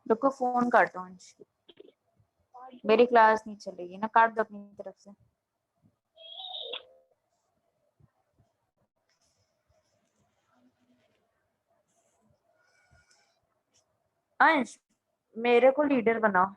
रुको फोन काटो अंश, मेरी क्लास नहीं चलेगी ना, काट दो अपनी तरफ से। अंश मेरे को लीडर बनाओ।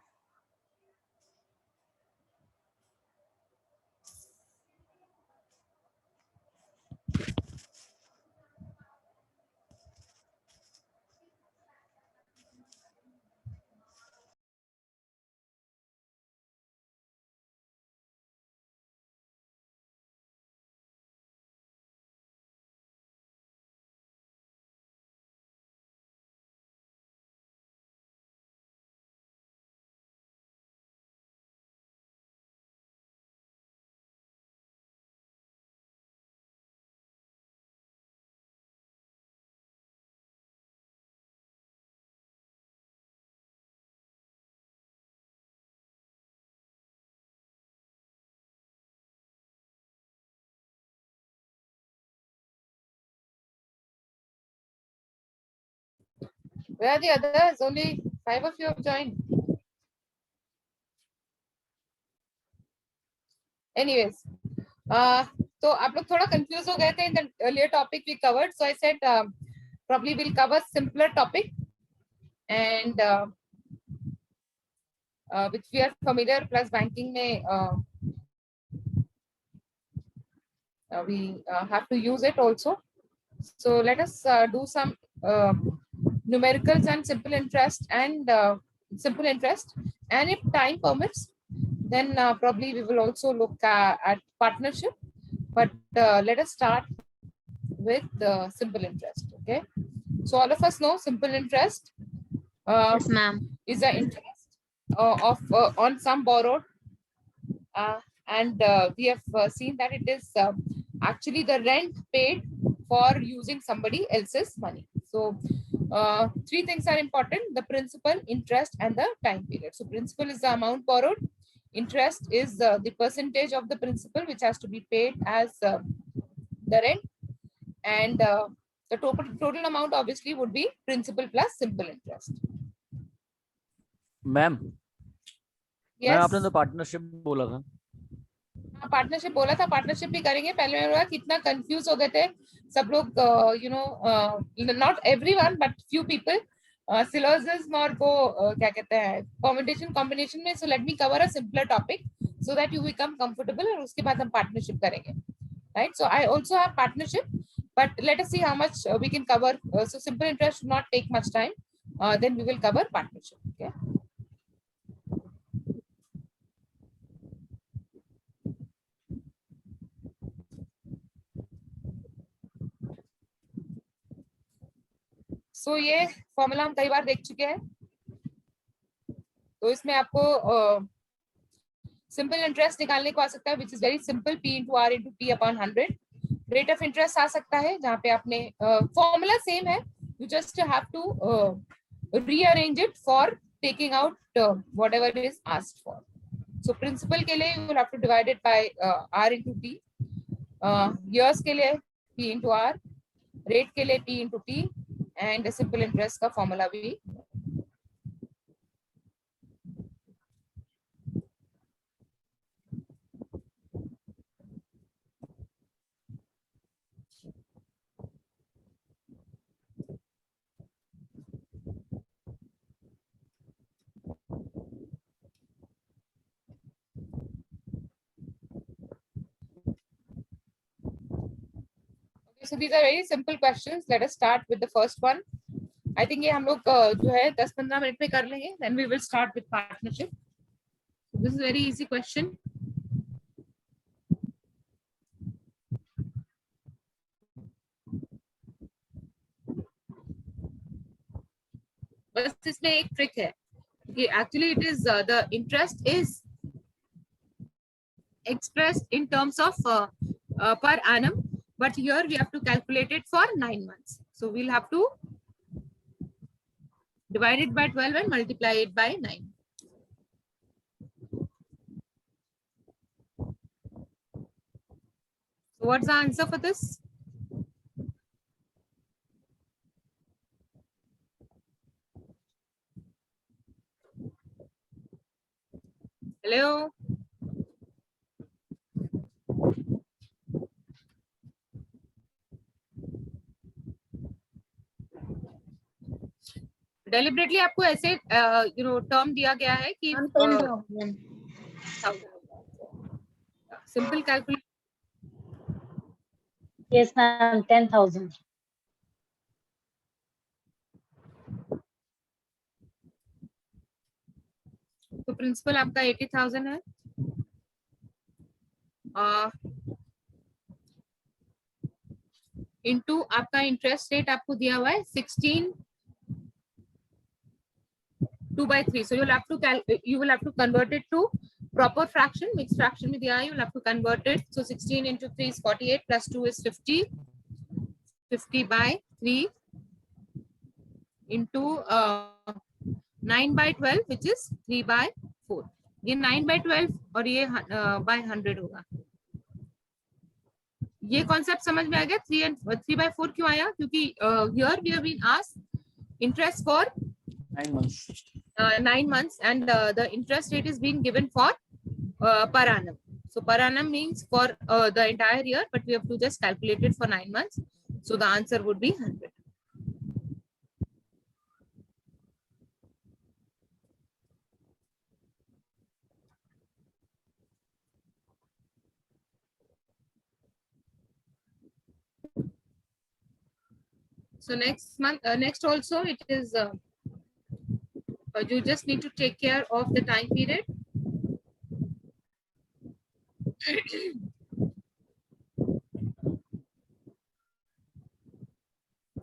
Where are the others? Only 5 of you have joined. Anyways, so आप लोग थोड़ा confused हो गए थे in the earlier topic we covered. So I said probably we'll cover simpler topic and which we are familiar. Plus banking में we have to use it also. So let us do some numericals and simple interest and if time permits, then probably we will also look at partnership. But let us start with simple interest. Okay, so all of us know simple interest Yes, ma'am. is the interest of on some borrowed, and we have seen that it is actually the rent paid for using somebody else's money. So three things are important: the principal, interest, and the time period. So principal is the amount borrowed, interest is the percentage of the principal which has to be paid as the rent, and the total amount obviously would be principal plus simple interest. Ma'am Yes, आपने तो partnership बोला था। Partnership बोला था, partnership भी करेंगे। पहले मैंने बोला कितना कंफ्यूज हो गए थे सब लोग, you know, not everyone but few people syllogism और वो क्या कहते हैं परम्यूटेशन कॉम्बिनेशन में। So let me cover a simpler topic so that you become comfortable, और उसके बाद हम पार्टनरशिप करेंगे, right? So I also have partnership, but let us see how much we can cover. So simple interest should not take much time, then we will cover partnership. Okay, so ये formula हम कई बार देख चुके हैं। तो इसमें आपको simple interest निकालने को आ सकता है, which is very simple, P into R into T upon 100। Rate of interest आ सकता है जहाँ पे आपने फॉर्मूला सेम है, you just have to rearrange it for taking out whatever is asked for. So principal के लिए you will have to divide it by R into T, years के लिए P इंटू आर, रेट के लिए P into T, and simple interest का formula भी। So these are very simple questions. Let us start with the first one. I think ये हम लोग जो है 10-15 मिनट में कर लेंगे. Then we will start with partnership. So this is a very easy question. बस इसमें एक ट्रिक है कि actually it is the interest is expressed in terms of per annum, but here we have to calculate it for 9 months. So we'll have to divide it by 12 and multiply it by 9. So what's the answer for this? Hello. Deliberately आपको ऐसे term दिया गया है कि simple calculation. Yes, ma'am, 10,000. तो principal आपका 80,000 है. Into आपका इंटरेस्ट रेट आपको दिया हुआ है 16 2/3. So you will have to convert it to proper fraction. Mixed fraction में दिया है, you will have to convert it. So 16 into 3 is 48 plus 2 is 50. 50/3 into 9/12 which is 3/4. ये 9/12 और ये by 100 होगा. ये कॉन्सेप्ट समझ में आ गया. 3/4 क्यों आया? क्योंकि here we have been asked interest for 9 months. 9 months and the interest rate is being given for per annum. So per annum means for the entire year, but we have to just calculate it for 9 months. So the answer would be 100. So next month, next also it is, you just need to take care of the time period.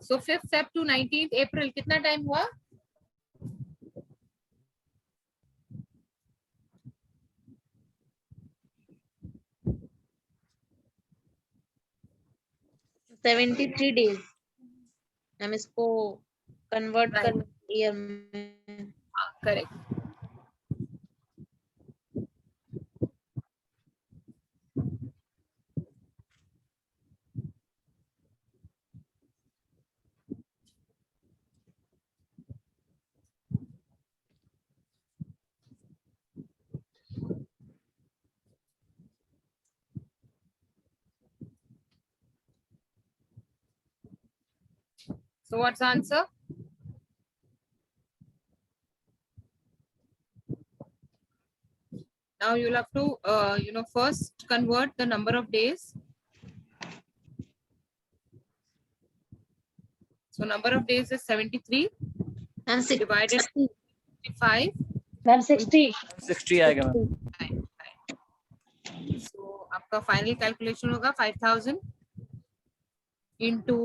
So 5th Feb to 19th April, कितना time हुआ? $73 days. हम इसको convert Right. कर year में. Correct. So what's the answer? Now you'll have to, first convert the number of days. So number of days is 73 And divided by 5. Ma'am, 60. 60 आएगा ma'am. So आपका final calculation होगा 5,000 into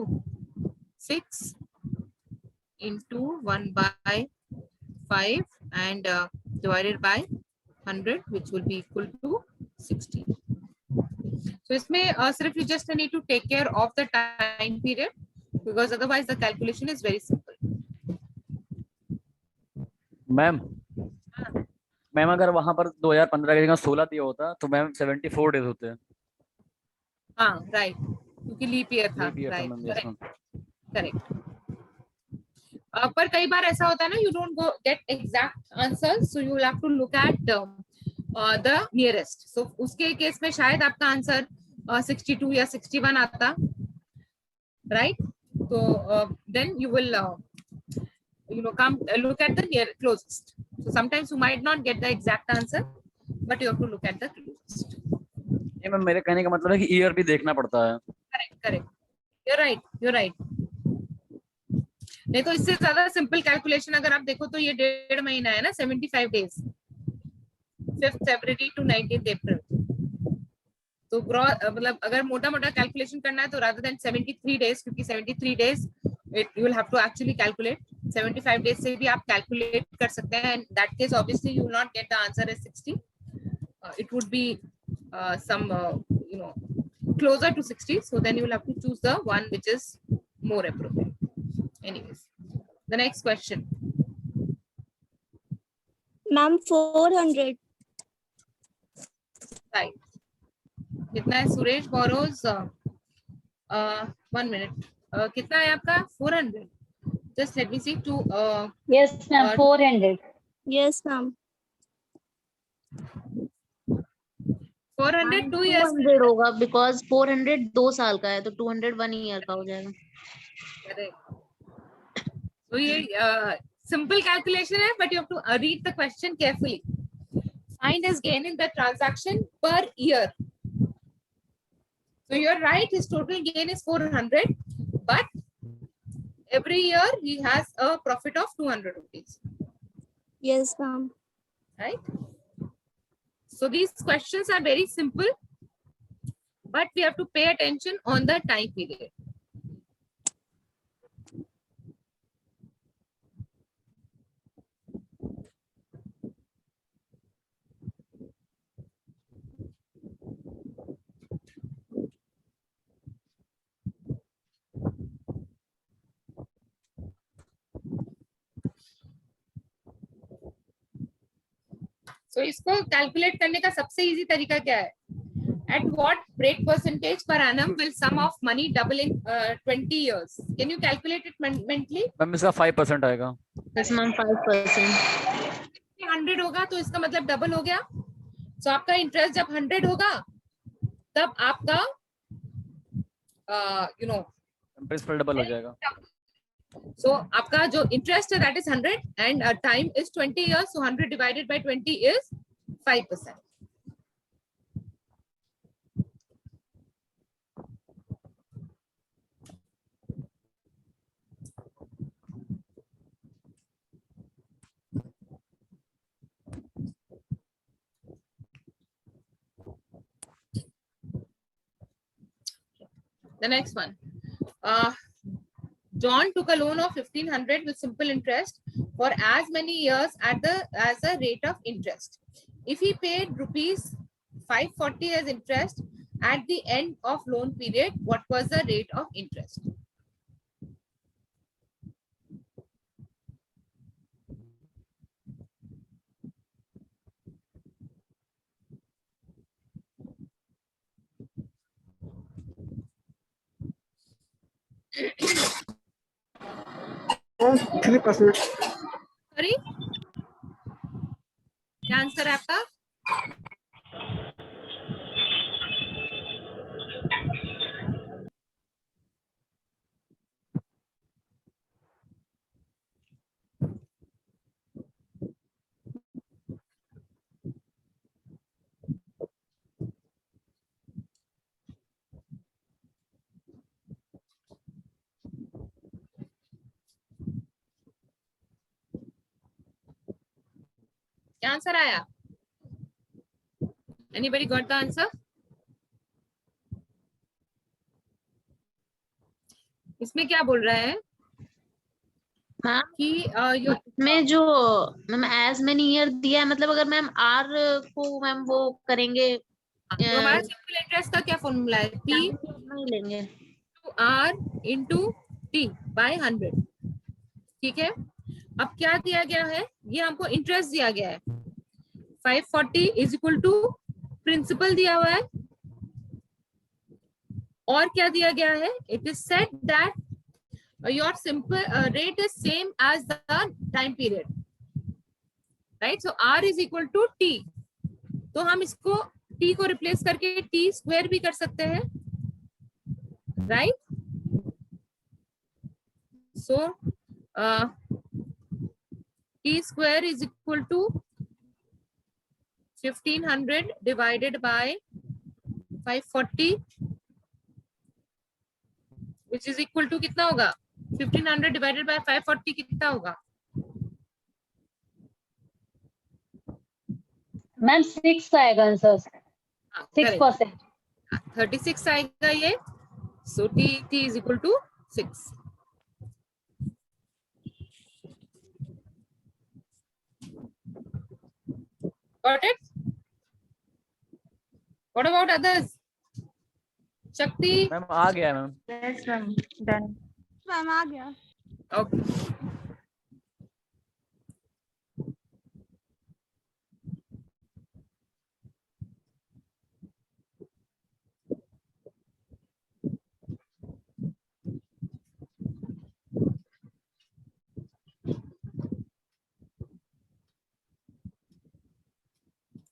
6 into 1/5 and divided by 100, which will be equal to 60. So इसमें सिर्फ you just need to take care of the time period because otherwise the calculation is very simple. Ma'am अगर वहां पर 2015 की जगह 16 दिया होता तो मैम 74 डेज होते हैं. हाँ, right. क्योंकि लीप ईयर था. Leap year था Right. Ma'am. Yes, ma'am. Correct. पर कई बार ऐसा होता है ना, you don't go get exact answers, so you will have to look at the nearest. So उसके केस में शायद आपका आंसर 62 या 61 आता, right? So then you will come look at the near closest. So sometimes you might not get the exact answer, but you have to look at the closest. ये ma'am मेरे कहने का मतलब है कि ईयर भी देखना पड़ता है. Correct. You're right. नहीं तो इससे ज्यादा सिंपल कैलकुलेशन अगर आप देखो तो ये 1.5 महीना है ना, 75 days, 5th February to 19th April. तो मतलब अगर मोटा कैलकुलेशन करना है तो rather than 73 days, क्योंकि 73 days you will have to actually calculate. 75 days से भी आप calculate कर सकते हैं. In that case obviously you will not get the answer as 60. It would be some closer to 60. So then you will have to choose the one which is more appropriate. Anyways, the next question. Ma'am, 400. Right. कितना है? Suresh borrows 1 minute. कितना है आपका? 400. Just let me see. Yes, ma'am, 400. Yes, ma'am. 400 2 years. 200 होगा because 400 2 साल का है तो 200 1 ईयर का हो जाएगा. Correct. So ये simple calculation है, but you have to read the question carefully. Find his gain in the transaction per year. So you're right, his total gain is 400, but every year he has a profit of 200 rupees, Yes, ma'am. right? So these questions are very simple, but we have to pay attention on the time period. So इसको calculate करने का सबसे easy तरीका क्या है? At what rate percentage per annum will sum of money double in 20 years? Can you calculate it mentally? Ma'am इसका 5% आएगा. Yes, ma'am, 5%. 100 होगा तो इसका मतलब डबल हो गया. So आपका इंटरेस्ट जब 100 होगा तब आपका प्रिंसिपल डबल हो जाएगा. so आपका जो इंटरेस्ट है that is 100 and time is 20 years, so 100 divided by 20 is 5%. The next one. John took a loan of 1500 with simple interest for as many years as a rate of interest. If he paid rupees 540 as interest at the end of loan period, what was the rate of interest? Sorry, क्या answer है आपका? क्या answer आया? Anybody got the answer? इसमें क्या बोल रहा है मैम कि में जो मैम एज मेनी ईयर दिया है मतलब अगर मैम आर को मैम वो करेंगे तो हमारा सिंपल इंटरेस्ट का क्या फॉर्मूला है? P नहीं लेंगे to R into T by 100. ठीक है, अब क्या दिया गया है? ये हमको इंटरेस्ट दिया गया है 540 इज इक्वल टू प्रिंसिपल दिया हुआ है और क्या दिया गया है? It is said that your simple rate is same as the time period, right? So R is equal to T. तो हम इसको T को रिप्लेस करके T स्क्वायर भी कर सकते हैं, right? So T square is equal to 1500 divided by 540, which is equal to कितना होगा? 1500 divided by 540 कितना होगा? मैम 6 आएगा आंसर. 6%. 36 आएगा ये. So T is equal to 6. Got it? What about others? Shakti? Ma'am आ गया ma'am. Yes, ma'am. Done. Ma'am आ गया. Okay.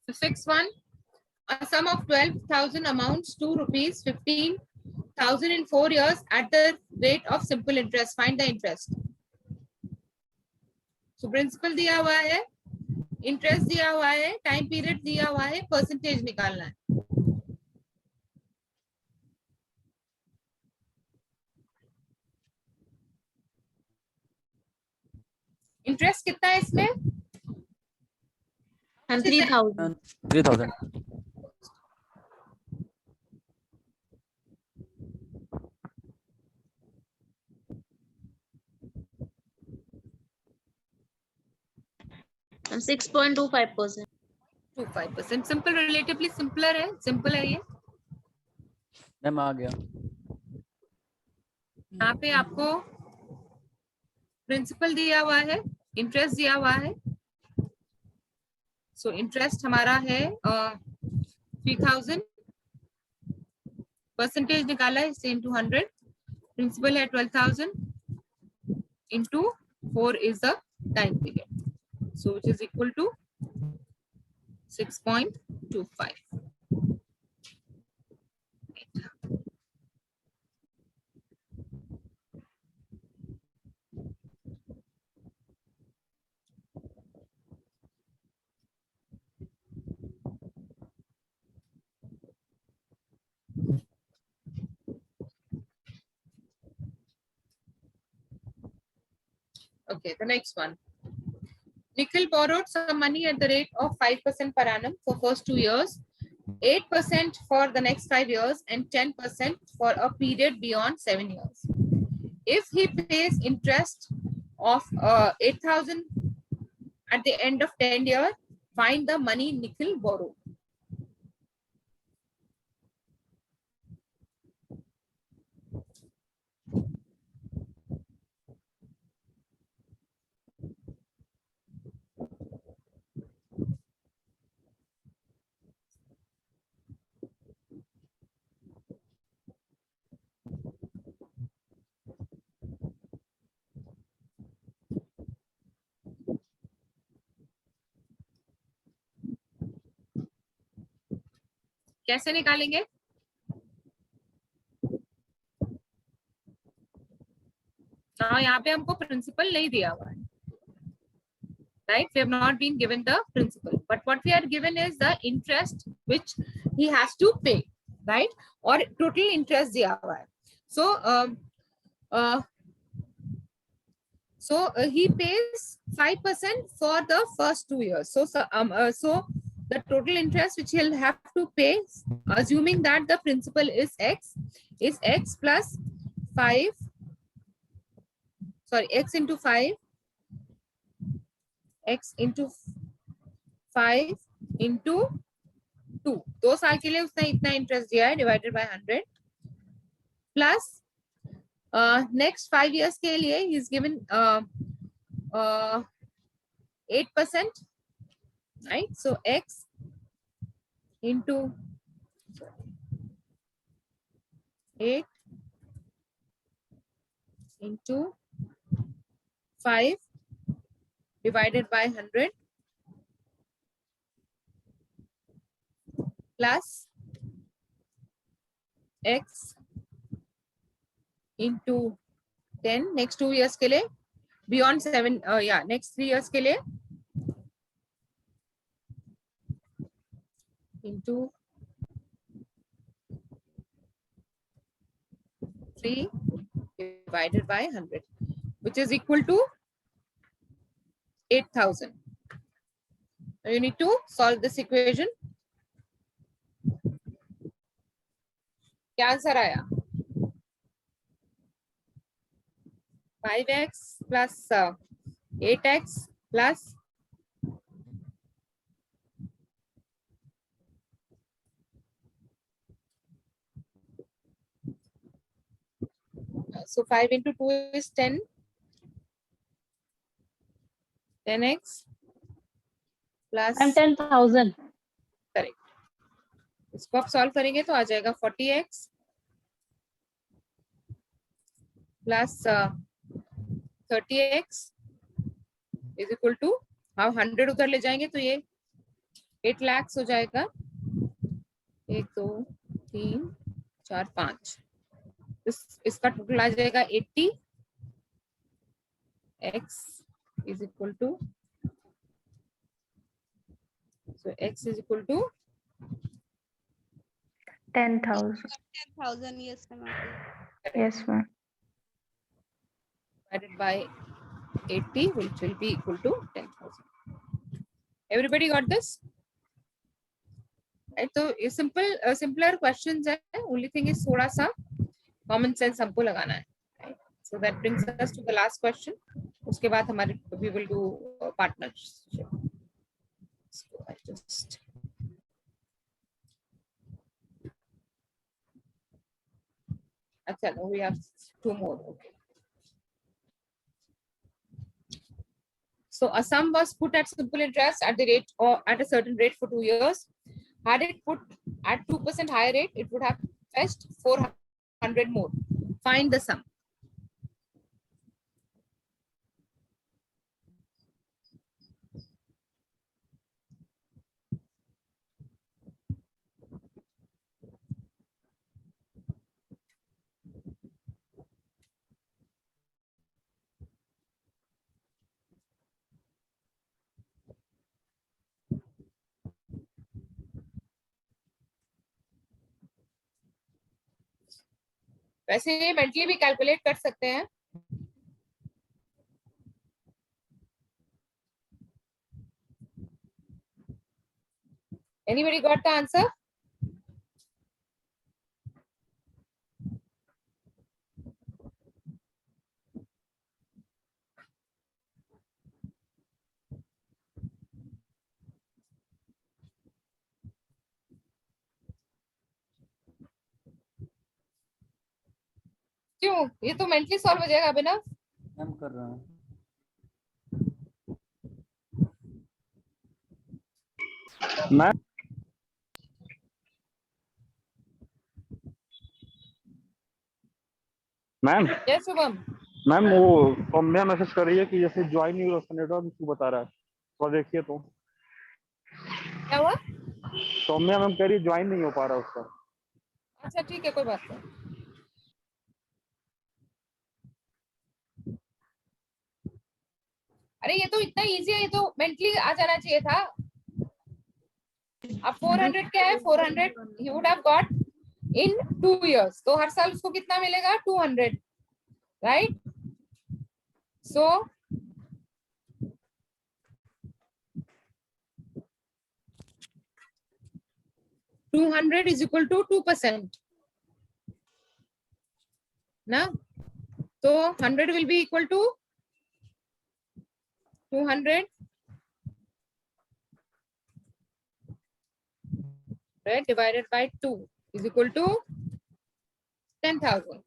So 6-1. A sum of 12,000 amounts to rupees 15,000 in 4 years at the rate of simple interest. Find the interest. So principal दिया हुआ है, interest दिया हुआ है, time period दिया हुआ है, percentage निकालना है. Interest कितना है इसमें? 3,000. 3,000. And 6.25%. 25%. Simple, relatively simpler है, simple है ये. मैम आ गया. यहाँ पे आपको प्रिंसिपल दिया हुआ है, इंटरेस्ट दिया हुआ है. सो इंटरेस्ट हमारा है 3,000, परसेंटेज निकाला है इसे into 100. प्रिंसिपल है 12,000 into 4 is the time period. So which is equal to 6.25. Okay, the next one. Nikhil borrowed some money at the rate of 5% per annum for first 2 years, 8% for the next 5 years, and 10% for a period beyond 7 years. If he pays interest of 8,000 at the end of 10 years, find the money Nikhil borrowed. कैसे निकालेंगे? हाँ, यहाँ पे हमको principal नहीं दिया हुआ है, right? We have not been given the principal, but what we are given is the interest which he has to pay, right? और total interest दिया हुआ है. So he pays 5% for the first 2 years. So the total interest which he'll have to pay, assuming that the principal is x plus 5. Sorry, x into 5 into 2. 2 साल के लिए उसने इतना interest दिया है divided by 100 plus next 5 years के लिए he is given 8%, right? So x into 8 into 5 divided by 100 plus x into 10 next 2 years के लिए, beyond 7 next 3 years के लिए into 3 divided by 100, which is equal to 8,000. Now you need to solve this equation. क्या answer आया? 5x plus 8x plus so 5 into 2 is 10. 10x plus I'm 10,000. Correct. इसको आप solve करेंगे तो आ जाएगा 40x plus 30x is equal to, हम 100 उधर ले जाएंगे तो ये 8 लाख हो जाएगा 1 2 3 4 5, इसका टोटल आ जाएगा 80. x is equal to, so x is equal to 10,000. 10,000. Yes, ma'am. Yes, ma'am. divided by 80, which will be equal to 10,000. Everybody got this? Right, so ये simpler questions है. Only thing is थोड़ा सा common sense हमको लगाना है. Right? So that brings us to the last question. उसके बाद हमारे we will do partnership. So I just अच्छा, no, we have 2 more. Okay. So a sum was put at simple interest at the rate or at a certain rate for 2 years. Had it put at 2% higher rate, it would have fetched 400 more. Find the sum. वैसे ये mentally भी calculate कर सकते हैं. Anybody got the answer? क्यों? ये तो mentally solve हो जाएगा अभिनव. मैम कर रहा हूँ. Ma'am ma'am Yes, Shubham. Ma'am वो सौम्या मैसेज कर रही है कि जैसे ज्वाइन नहीं हो रहा नेटवर्क इशू बता रहा है, तो देखिए. तो क्या हुआ? सौम्या मैम कह रही है ज्वाइन नहीं हो पा रहा उसका. अच्छा ठीक है, कोई बात नहीं. अरे ये तो इतना इजी है, ये तो मेंटली आ जाना चाहिए था. अब 400 क्या है? 400 he would have got in 2 years. तो हर साल उसको कितना मिलेगा? 200, right? So 200 is equal to 2%. ना? तो 100 will be equal to 200, right, divided by 2 is equal to 10,000,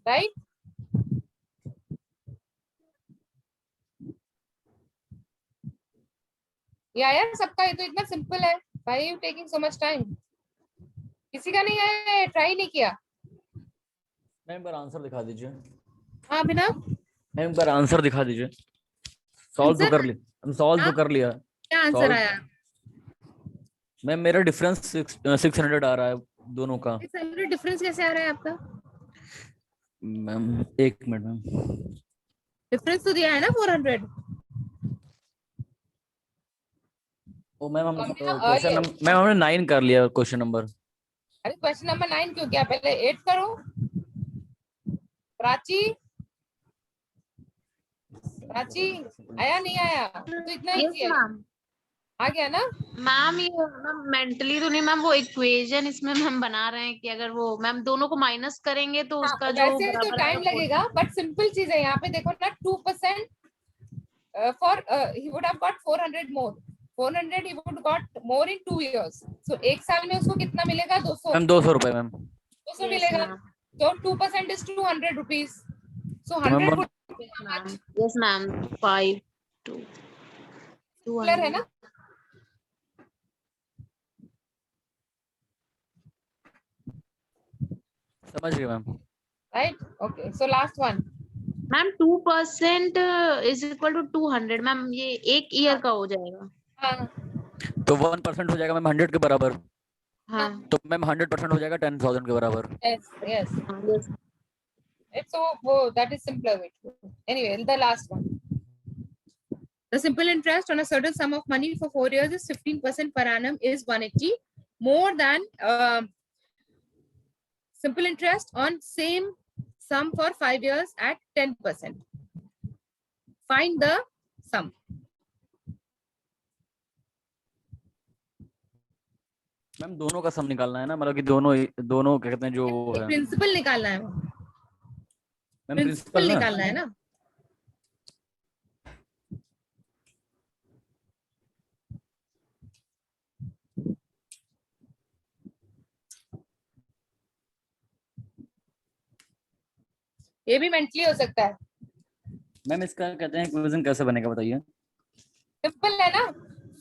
right? ये आया सबका? ये तो इतना सिंपल है. Why are you taking so much time? किसी का नहीं आया? ट्राई नहीं किया? मैम एक बार आंसर दिखा दीजिए. हाँ बिना. मैम एक बार आंसर दिखा दीजिए. सॉल्व तो Answer? कर लिया. हम सॉल्व तो कर लिया. क्या आंसर Solve. आया? मैम मेरा डिफरेंस 600 आ रहा है दोनों का. डिफरेंस कैसे आ रहा है आपका? मैम एक मिनट मैम. डिफरेंस तो दिया है ना 400. ओ मैम हम हमने क्वेश्चन मैम हमने 9 कर लिया क्वेश्चन नंबर. अरे क्वेश्चन नंबर 9 क्यों किया? पहले 8 करो. प्राची आया नहीं आया? तो इतना इजी है. मैम. आ गया ना? मैम ये मेंटली तो नहीं मैम, वो इक्वेशन इसमें हम बना रहे हैं कि अगर वो मैम दोनों को माइनस करेंगे तो उसका जो वैसे तो टाइम लगेगा, बट सिंपल चीज है. यहाँ पे देखो ना, 2% for he would have got 400 more. 400 he would got more in 2 years. So एक साल में उसको कितना मिलेगा? 200. मैम 200 रुपए मैम. 200 मिलेगा. तो 2% is 200 rupees. So 100 would yes ma'am 5 2 clear है ना? समझ गए ma'am. Right? Okay. So last one. Ma'am 2% is equal to 200. Ma'am ये एक ईयर का हो जाएगा. हाँ. तो 1% हो जाएगा मैम 100 के बराबर, हाँ तो मैम 100% हो जाएगा 10,000 के बराबर। Yes, yes. yes. It's so that is simpler way. Anyway, the last one. The simple interest on a certain sum of money for 4 years is 15% per annum is 180 more than simple interest on same sum for 5 years at 10%. Find the sum. Ma'am दोनों का सम निकालना है ना, मतलब कि दोनों क्या कहते हैं जो वो है प्रिंसिपल निकालना है, मैम, प्रिंसिपल प्रिंसिपल ना। निकालना है ना। ये भी मेंटली हो सकता है। मैम इसका कहते हैं इक्वेशन कैसे बनेगा बताइए। सिंपल है ना,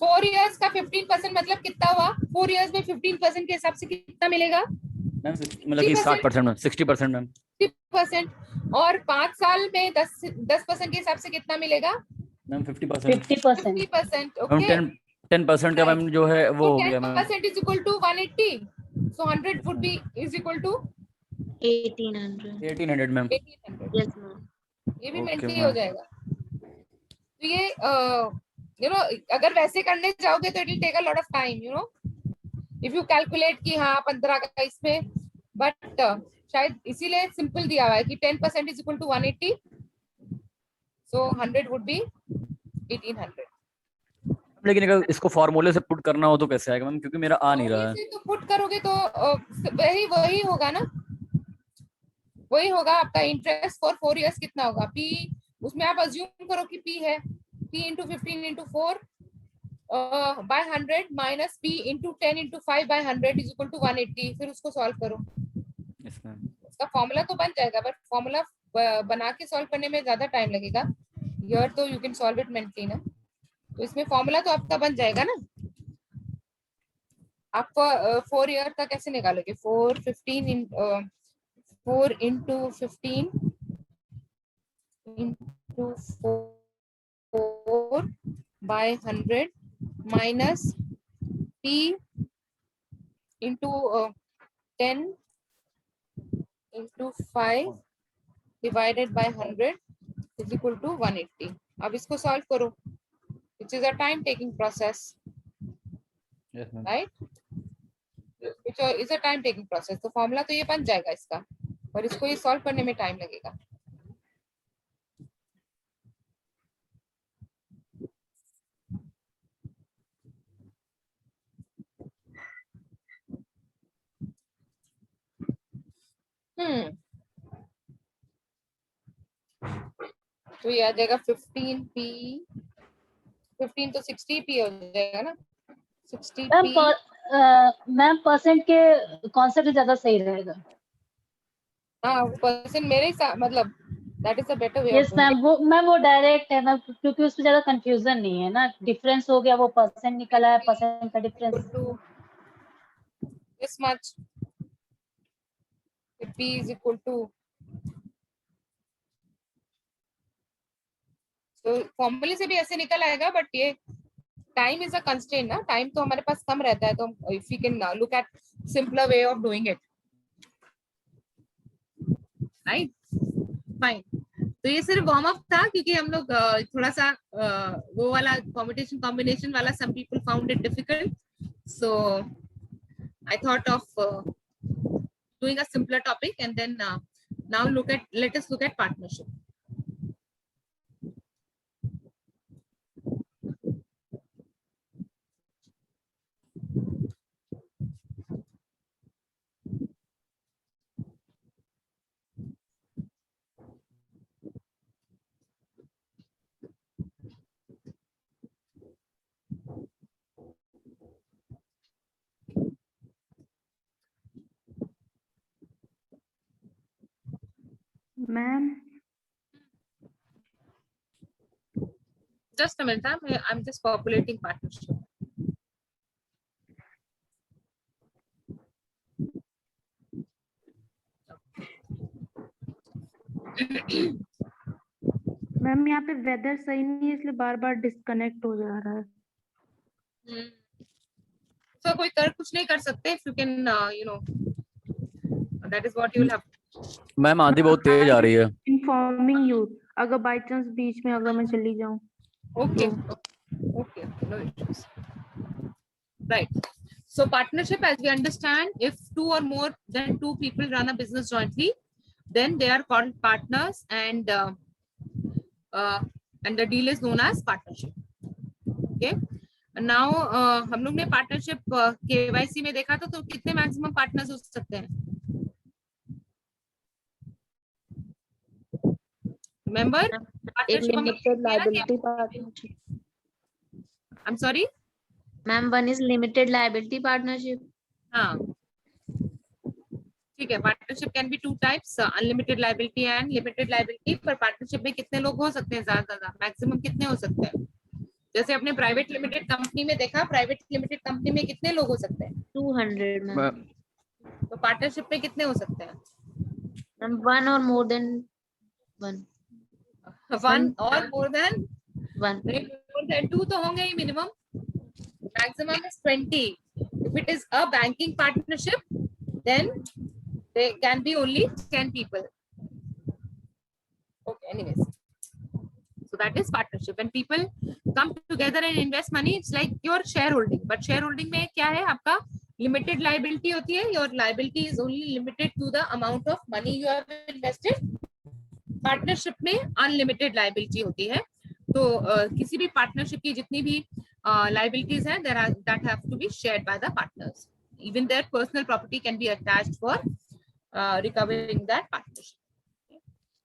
4 इयर्स का 15% मतलब कितना हुआ? 4 इयर्स में 15% के हिसाब से कितना मिलेगा? मैम मतलब कि 60% मैम, 60% मैम। 60%। और 5 साल में 10% के हिसाब से कितना मिलेगा? मैम 50%। 50%। 50%। मैम ओके, 10% का मैम जो है वो हो गया ma'am. 10% is equal to 180. So 100 would be is equal to 1800. 1800 ma'am. 1800. Yes ma'am. ये भी Okay, मेंटली ma'am. हो जाएगा। तो ये अगर वैसे करने जाओगे तो it will take a lot of time, if you calculate कि हाँ 15 का इसमें, बट शायद इसीलिए सिंपल दिया हुआ है कि 10% is equal to 180, so 100 would be 1800। लेकिन अगर इसको फॉर्मूले से पुट करना हो तो कैसे आएगा मैम, क्योंकि मेरा आ नहीं रहा है। तो पुट करोगे तो वही होगा ना, वही होगा आपका इंटरेस्ट फॉर 4 इयर्स कितना होगा, पी उसमें आप अज्यूम करो कि पी है, P into 15 into 4 by 100 minus P into 10 into 5 by 100 is equal to 180। फिर उसको सॉल्व करो, यस मैम। उसका फॉर्मूला तो बन जाएगा, बट फॉर्मूला बना के सॉल्व करने में ज्यादा टाइम लगेगा। हियर तो you can solve it mentally ना, तो इसमें फॉर्मूला तो आपका बन जाएगा ना। आप 4 ईयर का कैसे निकालोगे? 4 into 15 into 4 by 100 minus p into 10 into 5 divided by 100 is equal to 180। अब इसको सॉल्व करो, which is a time taking process, yes ma'am. right? which is a time taking process। तो फॉर्मूला तो ये बन जाएगा इसका, और इसको ये सॉल्व करने में टाइम लगेगा। तो ये आ जाएगा 15p, 15 तो 60p हो जाएगा ना, 60p। मैम परसेंट के कॉन्सेप्ट ज्यादा सही रहेगा। हाँ परसेंट मेरे हिसाब मतलब that is a better way yes ma'am, वो डायरेक्ट है मैम, क्योंकि उसमें ज्यादा कंफ्यूजन नहीं है ना, डिफरेंस हो गया, वो परसेंट निकला है, परसेंट का difference. This much, p is equal to, तो फॉर्मूले से भी ऐसे निकल आएगा, बट ये टाइम इज अ कंस्ट्रेंट ना, टाइम तो हमारे पास कम रहता है, तो if you can look at simpler way of doing it, right? Fine. तो ये सिर्फ वार्म अप था, क्योंकि हम लोग थोड़ा सा वो वाला कॉम्बिनेशन वाला some people found it difficult, so I thought of doing a simpler topic and then now let us look at partnership. Ma'am Just a minute, I'm just populating partnership. Ma'am यहाँ पे weather सही नहीं है, इसलिए बार बार disconnect हो जा रहा है। ट्रांसफर कोई कुछ नहीं कर सकते. If you can, that is what you will have. Ma'am आंधी बहुत तेज आ रही है. इन्फॉर्मिंग यू, अगर बाई चांस बीच में अगर मैं चली जाऊं. Okay. Okay. No issues. Right. So partnership, as we understand, if 2 or more than 2 people run a business jointly, then they are called partners, and the deal is known as partnership. Okay. Now हम लोग ने partnership KYC में देखा था, तो कितने maximum partners हो सकते हैं? Remember? एक limited liability partnership. I'm sorry. Ma'am one is limited liability partnership. हाँ, ठीक है. Partnership can be 2 types, unlimited liability and limited liability. पर पार्टनरशिप में कितने लोग हो सकते हैं? ज्यादा मैक्सिमम कितने हो सकते हैं? जैसे अपने प्राइवेट लिमिटेड कंपनी में देखा, प्राइवेट लिमिटेड कंपनी में कितने लोग हो सकते हैं? 200 मैम. तो पार्टनरशिप में कितने हो सकते हैं? मैम वन और मोर देन वन. 1 और मोर देन वन. 2 तो होंगे ही minimum. Maximum is 20. If it is a banking partnership, then there can be only 10 people. Okay, anyways. So that is partnership. When people come together and invest money, it's like your shareholding. But shareholding में क्या है? आपका limited liability होती है. Your liability is only limited to the amount of money you have invested. Partnership में unlimited liability होती है. तो किसी भी पार्टनरशिप की जितनी भी liabilities हैं, that have to be shared by the partners. Even their personal property can be attached for recovering that partnership.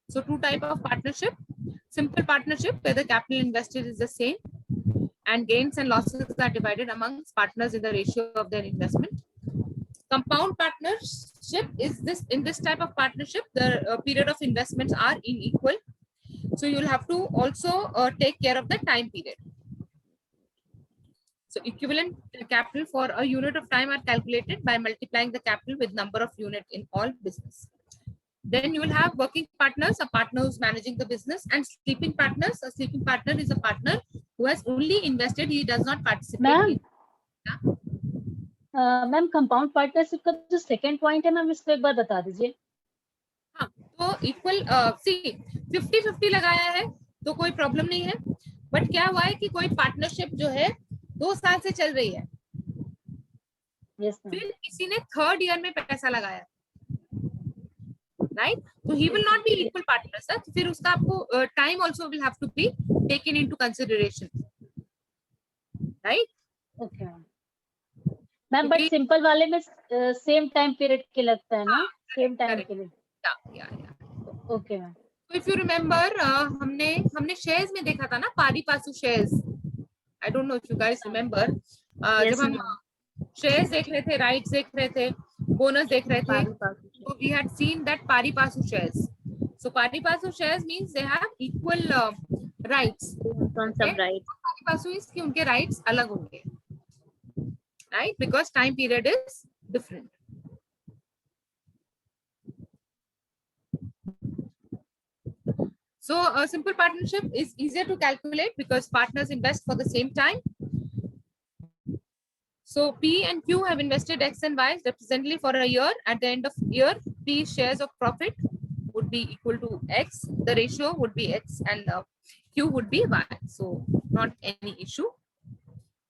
So 2 type of partnership: simple partnership, where the capital invested is the same and gains and losses are divided amongst partners in the ratio of their investment. Compound partnership is this. In this type of partnership, the period of investments are unequal. So you'll have to also take care of the time period. So equivalent capital for a unit of time are calculated by multiplying the capital with number of unit in all business. Then you will have working partners, a partner who's managing the business, and sleeping partners. A sleeping partner is a partner who has only invested, he does not participate. Ma'am ma'am compound partnership का जो second point है ma'am, इसको एक बार बता दीजिए. हाँ, तो equal सी 50-50 लगाया है तो कोई प्रॉब्लम नहीं है. बट क्या हुआ है कि कोई पार्टनरशिप जो है 2 साल से चल रही है, यस मैम. फिर किसी ने 3rd ईयर में पैसा लगाया, राइट? तो he will not be equal partner sir. फिर उसका आपको time also will have to be taken into consideration, right? Okay ma'am. But simple वाले में सेम टाइम पीरियड के लगता है ना? सेम टाइम के लिए. Okay ma'am. तो इफ यू रिमेम्बर, हमने शेयर्स में देखा था ना, pari passu shares. I don't know if you guys remember, जब हम शेयर्स देख रहे थे, राइट्स देख रहे थे, बोनस देख रहे थे, so we had seen that pari passu shares. So pari passu shares means they have equal rights. सब राइट. pari passu is कि उनके rights अलग होंगे, right? Because time period is different. So a simple partnership is easier to calculate because partners invest for the same time. So P and Q have invested X and Y representatively for a year. At the end of year, P's shares of profit would be equal to X. The ratio would be X and Q would be Y. So not any issue.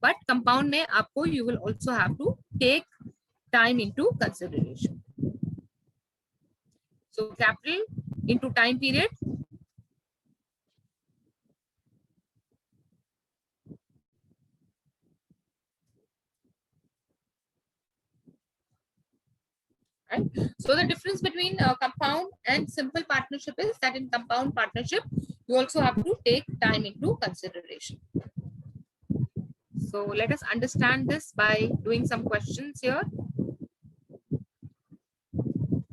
But compound में आपको you will also have to take time into consideration. So capital into time period. Right? So the difference between compound and simple partnership is that in compound partnership, you also have to take time into consideration. So let us understand this by doing some questions here.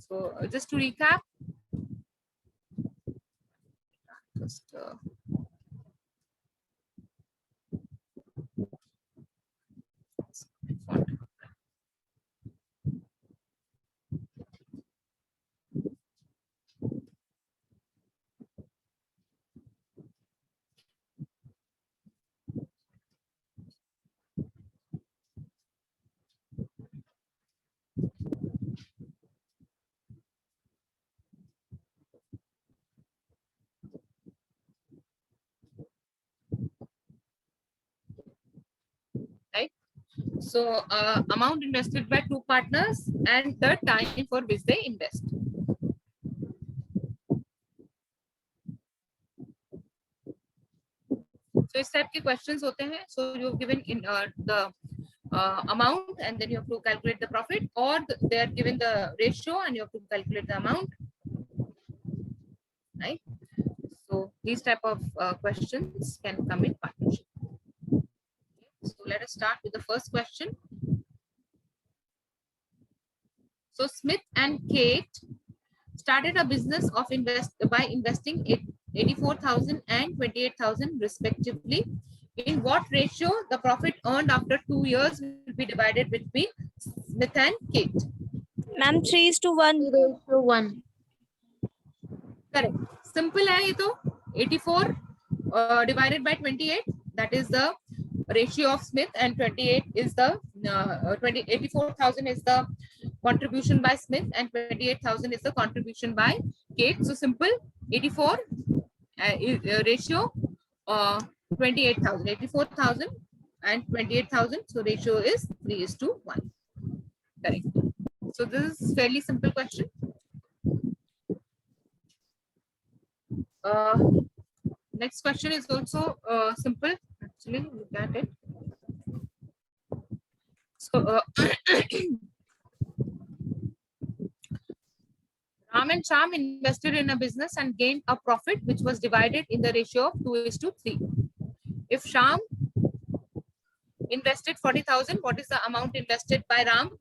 So just to recap. Just, So amount invested by two partners and the time for which they invest. So इस type के questions होते हैं. So you've given in the amount and then you have to calculate the profit, or they are given the ratio and you have to calculate the amount. Right? So these type of questions can come in partnership. So let us start with the first question. So Smith and Kate started a business of by investing 84,000 and 28,000 respectively. In what ratio the profit earned after 2 years will be divided between Smith and Kate? Ma'am, 3:1. 3:1. Correct. Simple है ये तो. 84 divided by 28, that is the ratio of Smith, and 28 is the 84,000 is the contribution by Smith and 28,000 is the contribution by Kate. So simple. 84 ratio 28,000. 84,000 and 28,000. So ratio is 3:1. Correct. So this is fairly simple question. Next question is also simple. Actually, look at it. So Ram and Sham invested in a business and gained a profit which was divided in the ratio of 2:3. If Sham invested 40,000, what is the amount invested by Ram?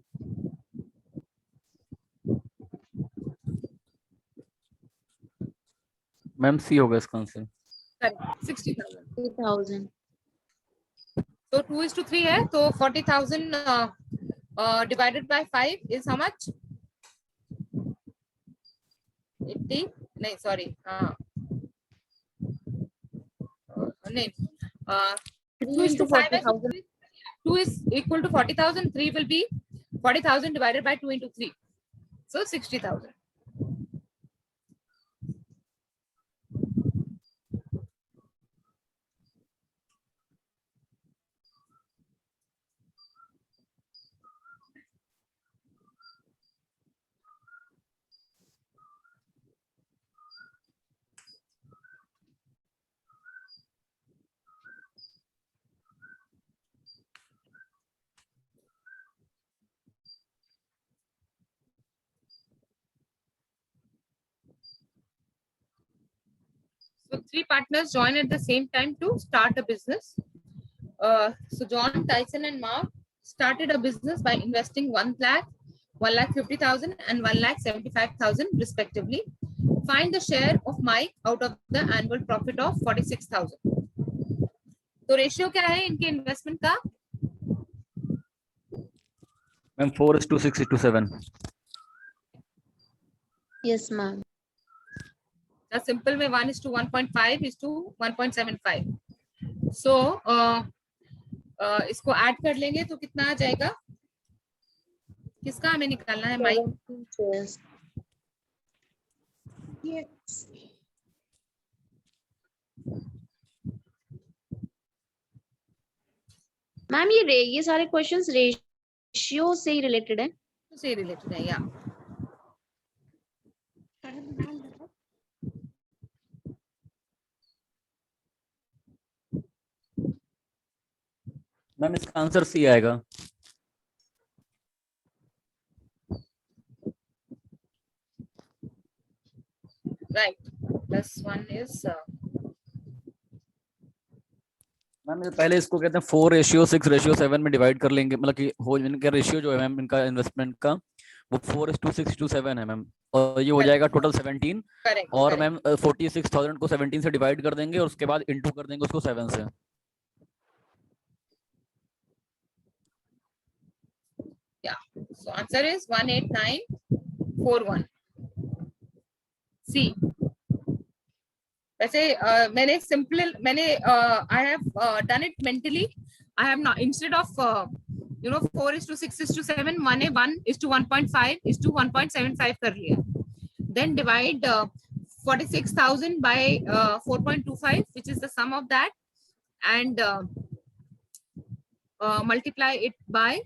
Ma'am C होगा इसका answer. Correct. 60,000. 3,000. So 2:3 है, तो 40,000 divided by 5 is how much? 80? नहीं, sorry. नहीं. 2:5. 2 is equal to 40,000. 3 will be 40,000 divided by 2 × 3. So 60,000. So 3 partners join at the same time to start a business. So John, Tyson and Mark started a business by investing 1 lakh, 1,50,000 and 1,75,000 respectively. Find the share of Mike out of the annual profit of 46,000. तो ratio क्या है इनके investment का? Ma'am 4:6:7. Yes, ma'am. The simple में 1:1.5:1.75. So इसको add कर लेंगे तो कितना आ जाएगा? किसका हमें निकालना है माइक? 17 shares. Yes. मैम ये सारे क्वेश्चंस रेशियो से ही रिलेटेड है. से रिलेटेड है या मैम इसका आंसर सी आएगा. राइट. +1 is मैम पहले इसको कहते हैं 4:6:7 में डिवाइड कर लेंगे, मतलब कि हो इनका रेशियो जो है मैम इनका इन्वेस्टमेंट का वो 4:6:7 है मैम, और ये हो जाएगा टोटल 17. करेक्ट. और मैम 46,000 को 17 से डिवाइड कर देंगे और उसके बाद इनटू कर देंगे उसको 7 से. So answer is 18941. C. वैसे मैंने I have done it mentally. I have not, instead of 4:6:7, 1:1.5:1.75 कर लिया. Then divide 46,000 by 4.25, which is the sum of that, and multiply it by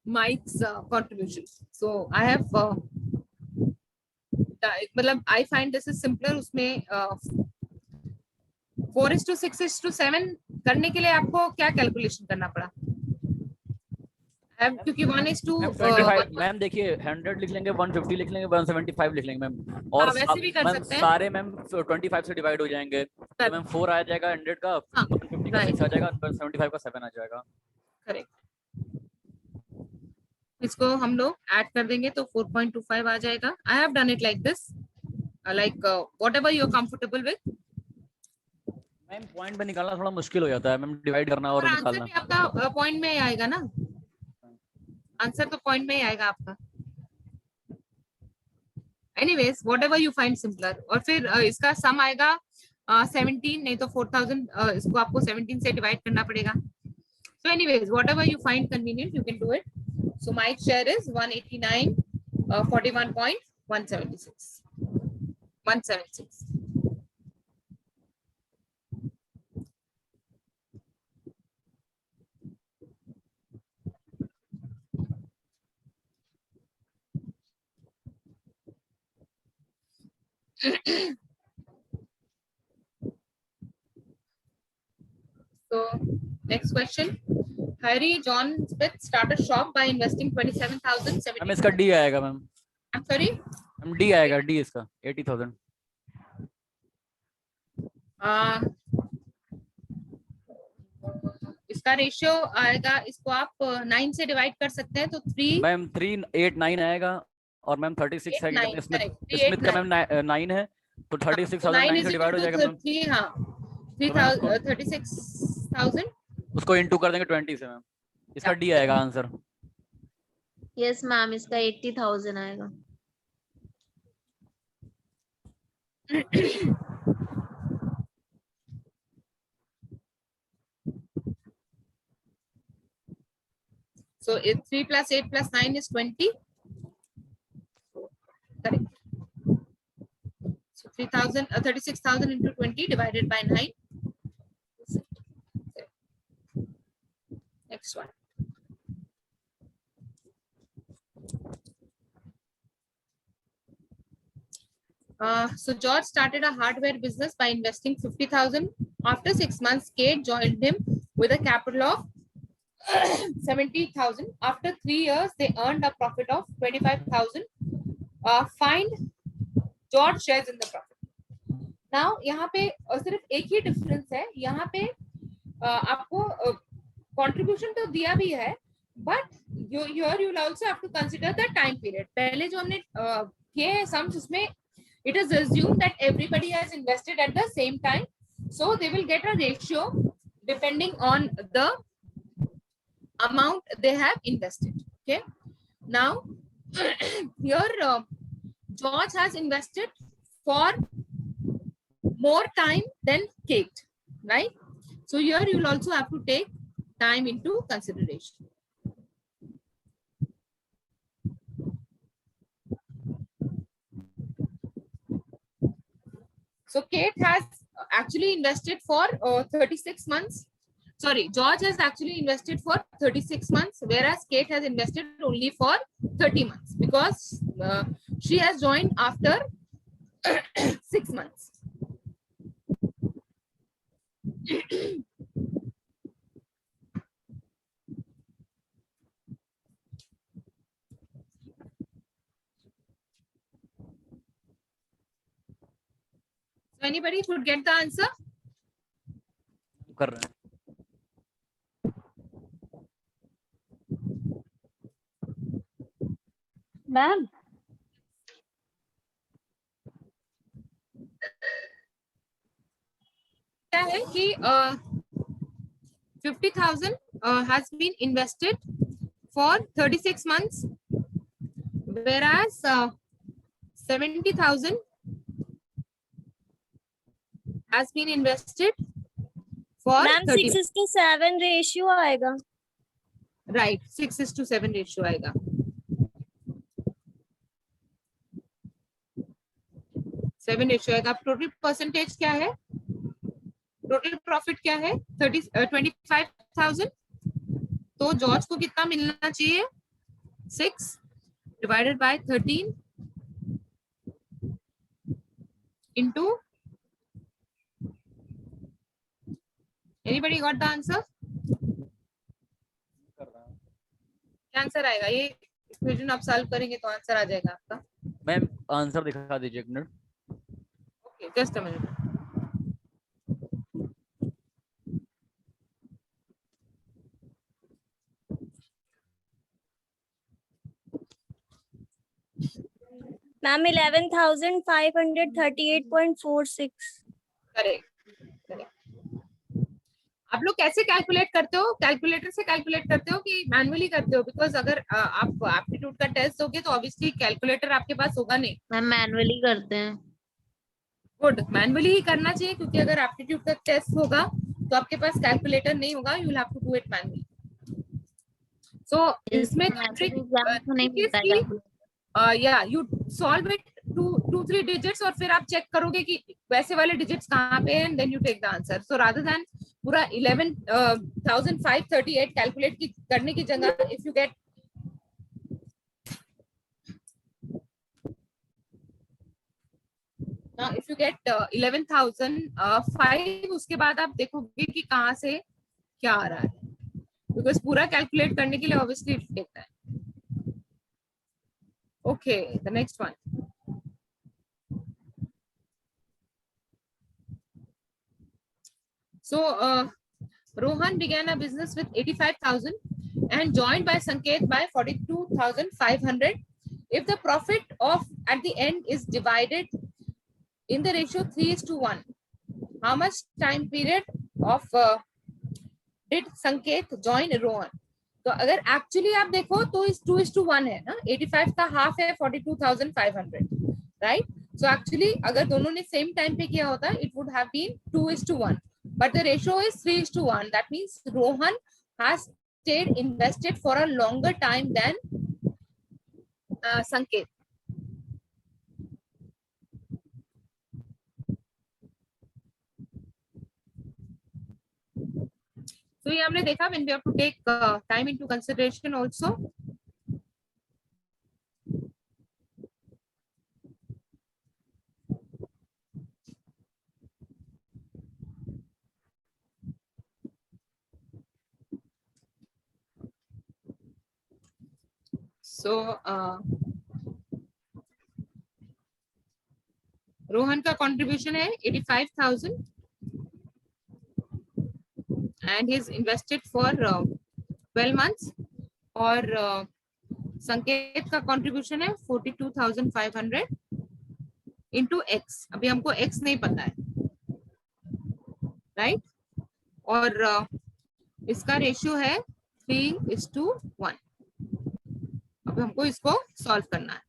Mike's contribution. So I have मतलब I find this is simpler. उसमें 4:6:7 करने के लिए आपको क्या calculation करना पड़ा? क्योंकि 1:25 मैम देखिए 100 लिख लेंगे, 150 लिख लेंगे, 175 लिख लेंगे मैम, और वैसे भी कर मैम सकते हैं। सारे मैम 25 से डिवाइड हो जाएंगे, तो मैम 4 आ जाएगा 100 का, 150 का 6 आ जाएगा, 175 का 7 आ जाएगा। करेक्ट। इसको हम लोग ऐड कर देंगे तो 4.25 आ जाएगा। I have done it like this, like whatever you are comfortable with. Ma'am point में निकालना थोड़ा मुश्किल हो जाता है मैम, डिवाइड करना और आंसर निकालना। भी आपका पॉइंट में ही आएगा ना, आंसर तो पॉइंट में ही आएगा आपका। Anyways whatever you find simpler. और फिर इसका सम आएगा 17, नहीं तो 4000, इसको आपको 17 से डिवाइड करना पड़ेगा। So anyways, whatever you find convenient, you can do it. So my share is 189, 41.176. 176. So next question. Harry John Smith started shop by investing 27,000. Ma'am इसका डी आएगा ma'am. I'm sorry. Ma'am D आएगा, D इसका 80,000। इसका ratio आएगा, इसको आप 9 से divide कर सकते हैं तो 3 मैम 3 8 9 आएगा, और मैम 36 है, 9, इसमें correct, स्मिथ का मैम 9 है, तो 36,000 9 से डिवाइड हो जाएगा मैम। 36,000 उसको इनटू कर देंगे 20 से मैम, इसका डी आएगा आंसर। यस मैम, इसका 80,000 आएगा। So 3 plus 8 plus 9 is 20. Correct. So 36,000 into 20 divided by 9. Next one. So George started a hardware business by investing 50,000. After 6 months, Kate joined him with a capital of 70,000. After 3 years, they earned a profit of 25,000. Find George shares in the profit. Now, यहाँ पे सिर्फ एक ही difference है, यहाँ पे आपको contribution तो दिया भी है, but here you will also have to consider the time period. पहले जो हमने किए हैं sums, उसमें it is assumed that everybody has invested at the same time, so they will get a ratio depending on the amount they have invested. Okay, now here George has invested for more time than Kate, right? So here you will also have to take time into consideration. So Kate has actually invested for 36 months. Sorry, George has actually invested for 36 months, whereas Kate has invested only for 30 months because she has joined after 6 months. So anybody could get the answer? कर रहे हैं। Ma'am क्या है कि 50,000 has been invested for 36 months, whereas 70,000 has been invested for ma'am 30. 6:7 ratio आएगा। Right, 6:7 ratio आएगा। 7 ratio आएगा। Total percentage क्या है? टोटल प्रॉफिट क्या है? 25,000 85,000, तो जॉर्ज को कितना मिलना चाहिए? 6 divided by 13 into, anybody got the answer? क्या आंसर आएगा? ये इक्वेशन आप सॉल्व करेंगे तो आंसर आ जाएगा आपका। मैम आंसर दिखा दीजिए एक minute. Okay, just a minute. Ma'am 11,538.46। Correct, correct. आप लोग कैसे कैलकुलेट करते हो? कैलकुलेटर से कैलकुलेट करते हो कि मैन्युअली करते हो? बिकॉज अगर आप एप्टीट्यूड का टेस्ट दोगे तो ऑब्वियसली कैलकुलेटर आपके पास होगा नहीं। मैम मैनुअली करते हैं। गुड, मैन्युअली ही करना चाहिए, क्योंकि अगर एप्टीट्यूड का टेस्ट होगा तो आपके पास कैलकुलेटर नहीं होगा, you will have to do it manually. So इसमें ट्रिक नहीं मिलता है या यू सॉल्व इट 2-3 डिजिट्स और फिर आप चेक करोगे कि वैसे वाले डिजिट्स कहाँ पे हैं, and then you take the answer. So rather than पूरा 11,538 कैलकुलेट करने की जगह, if you get if you get 11,005, उसके बाद आप देखोगे कि कहाँ से क्या आ रहा है, बिकॉज पूरा कैलकुलेट करने के लिए obviously it take time. Okay, the next one. So, Rohan began a business with 85,000 and joined by Sanket by 42,500. If the profit of at the end is divided in the ratio 3:1, how much time period of did Sanket join Rohan? तो अगर actually आप देखो तो इस 2:1 है ना, 85 का half है 42,500, राइट? सो एक्चुअली अगर दोनों ने सेम टाइम पे किया होता it would have been 2:1, but the ratio is 3:1. That means Rohan has stayed invested for a longer time than Sanket. So ये हमने देखा when we have to take time into consideration also. So Rohan का contribution है 85,000. And he's invested for 12 months. और संकेत का contribution है 42,500 into x. अभी हमको x नहीं पता है, right? और इसका रेशियो है 3:1. अब हमको इसको सॉल्व करना है.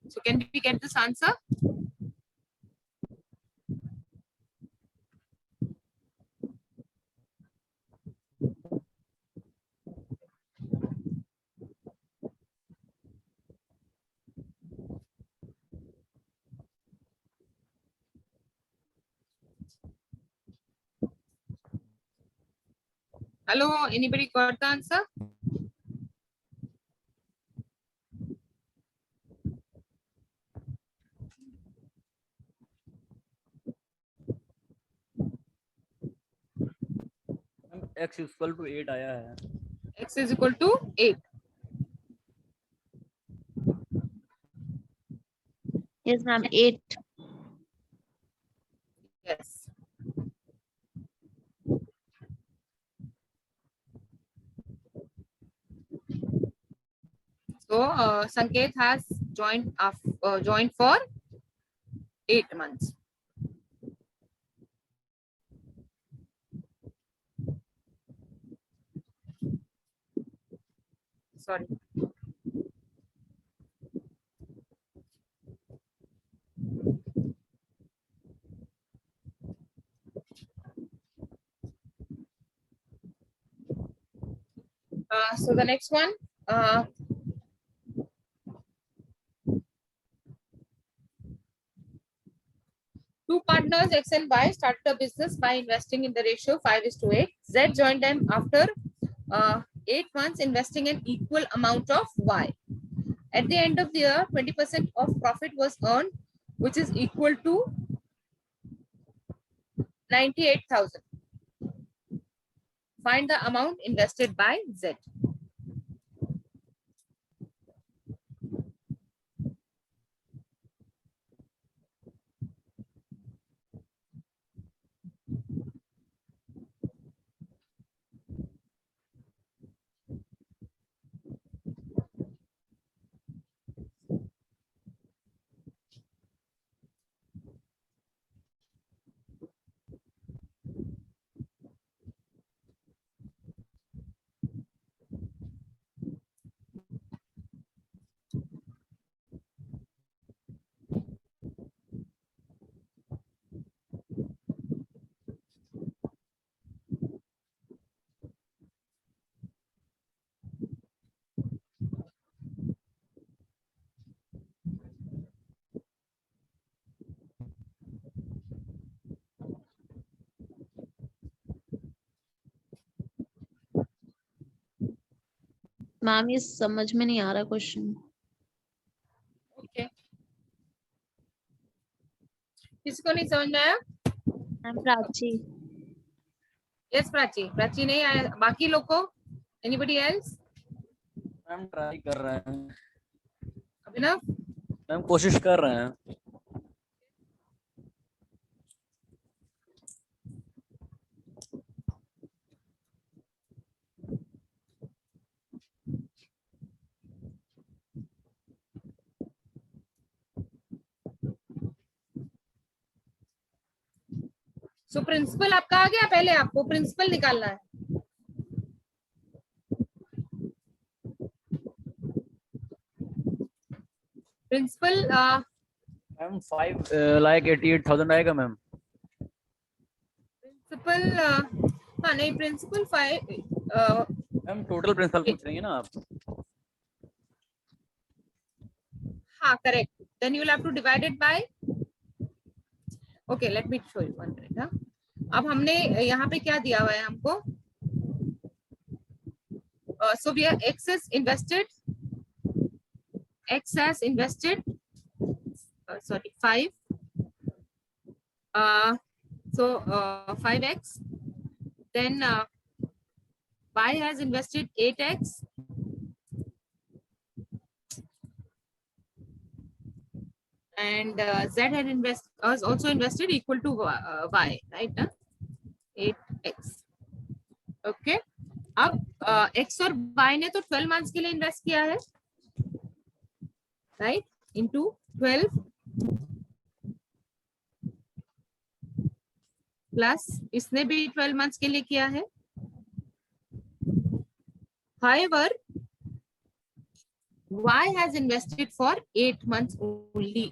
So can we get this answer? Hello, anybody got the answer? x equal to 8 आया है. X is equal to 8. Yes, ma'am. 8. Yes. So Sanket has joined for 8 months. Sorry. So the next one, Two partners, X and Y, started a business by investing in the ratio 5:8. Z joined them after 8 months, investing an equal amount of Y. At the end of the year, 20% of profit was earned, which is equal to 98,000. Find the amount invested by Z. Ma'am ये समझ में नहीं आ रहा question. Okay. किसको नहीं समझ में आया? मैम प्राची। Yes, प्राची। प्राची नहीं आया, बाकी लोग को? Anybody else? मैम ट्राई कर रहे हैं, अभिनव? मैम कोशिश कर रहे हैं। सो प्रिंसिपल आपका आ गया? पहले आपको प्रिंसिपल निकालना है। प्रिंसिपल मैम 5 लाख 88,000 आएगा मैम। प्रिंसिपल हाँ नहीं, प्रिंसिपल 5 मैम टोटल प्रिंसिपल पूछ रही है ना आप? हाँ correct, then you will have to divide it by, okay let me show you 1 minute. हाँ अब हमने यहाँ पे क्या दिया हुआ है हमको? So we are X has invested 5 5x, then Y has invested 8x, and Z has also invested equal to Y, right? 8x. Okay. अब X और Y ने तो 12 months के लिए इन्वेस्ट किया है, राइट? इनटू 12 प्लस इसने भी 12 months के लिए किया है। However, Y has invested for 8 months only.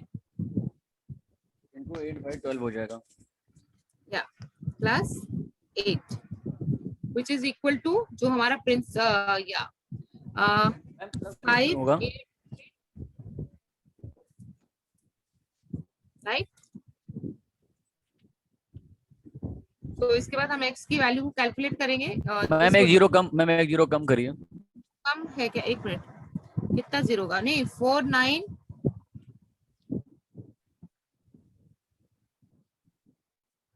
इनको 8 by 12 हो जाएगा। Yeah, plus 8, which is equal to जो हमारा प्रिंस 5 होगा 8, राइट? तो इसके बाद हम x की वैल्यू कैलकुलेट करेंगे। मैम एक जीरो कम करिए। कम है क्या? एक मिनट, कितना जीरो का? नहीं 4 9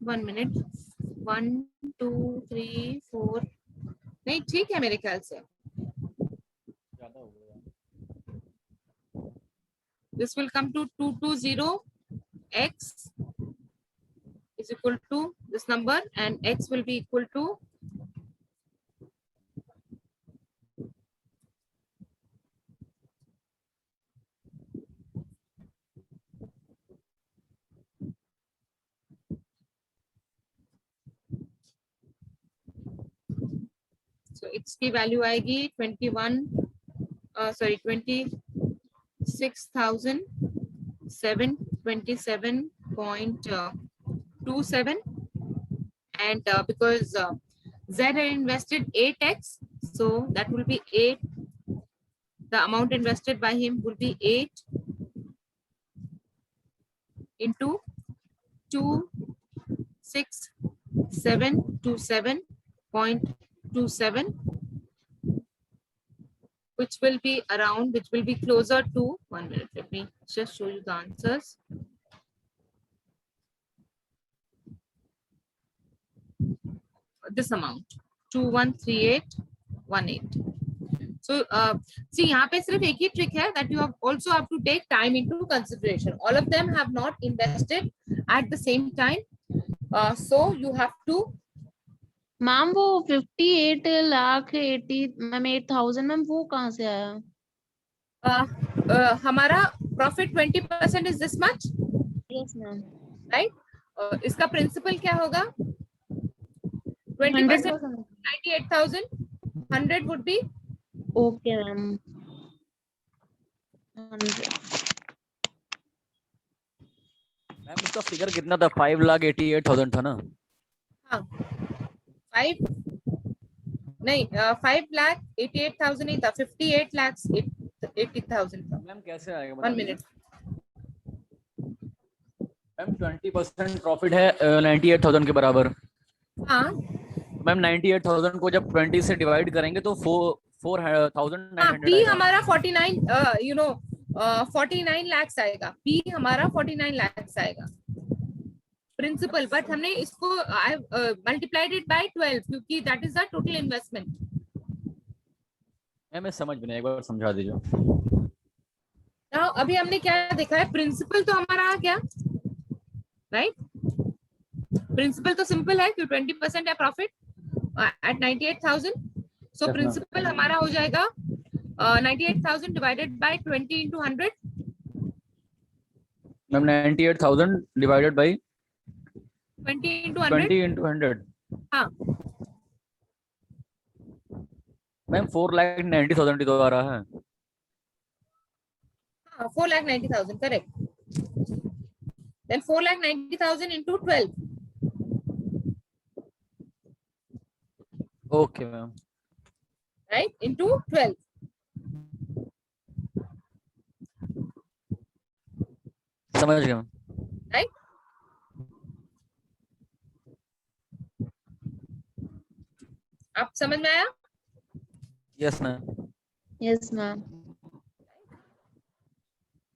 1 मिनट 1 2 3 4 नहीं ठीक है मेरे ख्याल से। ज्यादा हो गया। This will come to 220 x is equal to this number, and x will be equal to so x की वैल्यू आएगी 26,727.27, and because Z had invested 8x, so that will be 8. The amount invested by him will be 8 into 26,727.27, which will be closer to 1 minute. Let me just show you the answers. This amount 213818. So see, यहाँ पे सिर्फ एक ही trick है that you also have to take time into consideration. All of them have not invested at the same time, so you have to. Ma'am वो 58 lakh 80 ma'am 8,000 ma'am वो कहाँ से आया? हमारा profit 20% is this much, yes ma'am. right? इसका principal क्या होगा? 20% 98,000. 100 would be. Okay ma'am. Ma'am इसका फिगर कितना था? 5,88,000 था ना? हाँ, 5,88,000 नहीं था, 58,80,000 था. मैम कैसे आएगा? 1 minute. मैम 20% प्रॉफिट है 98,000 के बराबर. हाँ, मैम 98,000 को जब 20 से डिवाइड करेंगे तो 4,900 P हमारा 49 lakhs आएगा. P हमारा 49 lakhs आएगा प्रिंसिपल, बट हमने इसको मल्टीप्लाइड इट बाय 12 क्योंकि that is the total investment. मैं समझ में नहीं, एक बार समझा दीजिए. Now, अभी हमने क्या देखा है? प्रिंसिपल तो हमारा आ गया, राइट? प्रिंसिपल तो सिंपल है कि 20% है प्रॉफिट एट 98,000. सो प्रिंसिपल हमारा हो जाएगा 98,000 divided by 20 into 100. Ma'am 98,000 divided by 20 into 100. 20 into 100. हाँ, मैम 4,90,000 तो आ रहा है. 4,90,000, correct. Then 4,90,000 into 12. Okay ma'am. Right, into 12. समझ गया मैम. Right? आप समझ में आया? Yes ma'am. Yes ma'am.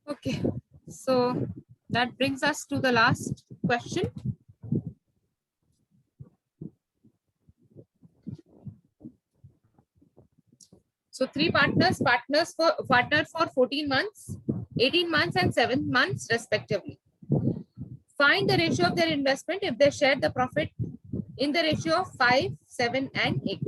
Okay, so that brings us to the last question. So 3 partners partnered for 14 months, 18 months and 7 months respectively. Find the ratio of their investment if they share the profit in the ratio of 5, 7 and 8.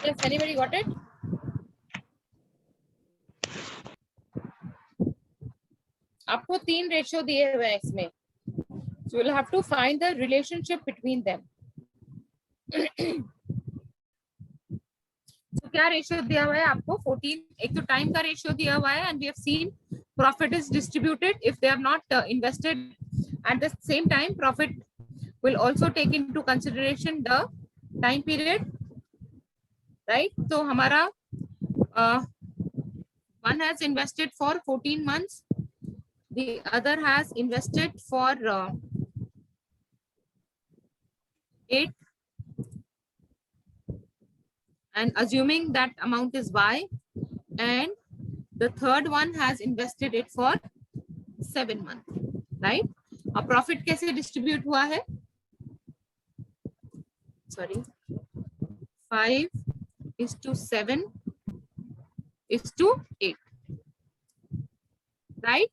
Yes, anybody got it? आपको 3 ratio दिए हुए हैं इसमें, so you'll have to find the relationship between them. So क्या ratio दिया हुआ है आपको? 14. एक तो टाइम का रेशियो दिया हुआ है, and we have seen profit is distributed if they have not invested at the same time. Profit will also take into consideration the time period, right? So हमारा one has invested for 14 months, the other has invested for 8, and assuming that amount is Y, and the third one has invested it for 7 months, right? अब profit कैसे distribute हुआ है? Sorry, 5:7:8, right?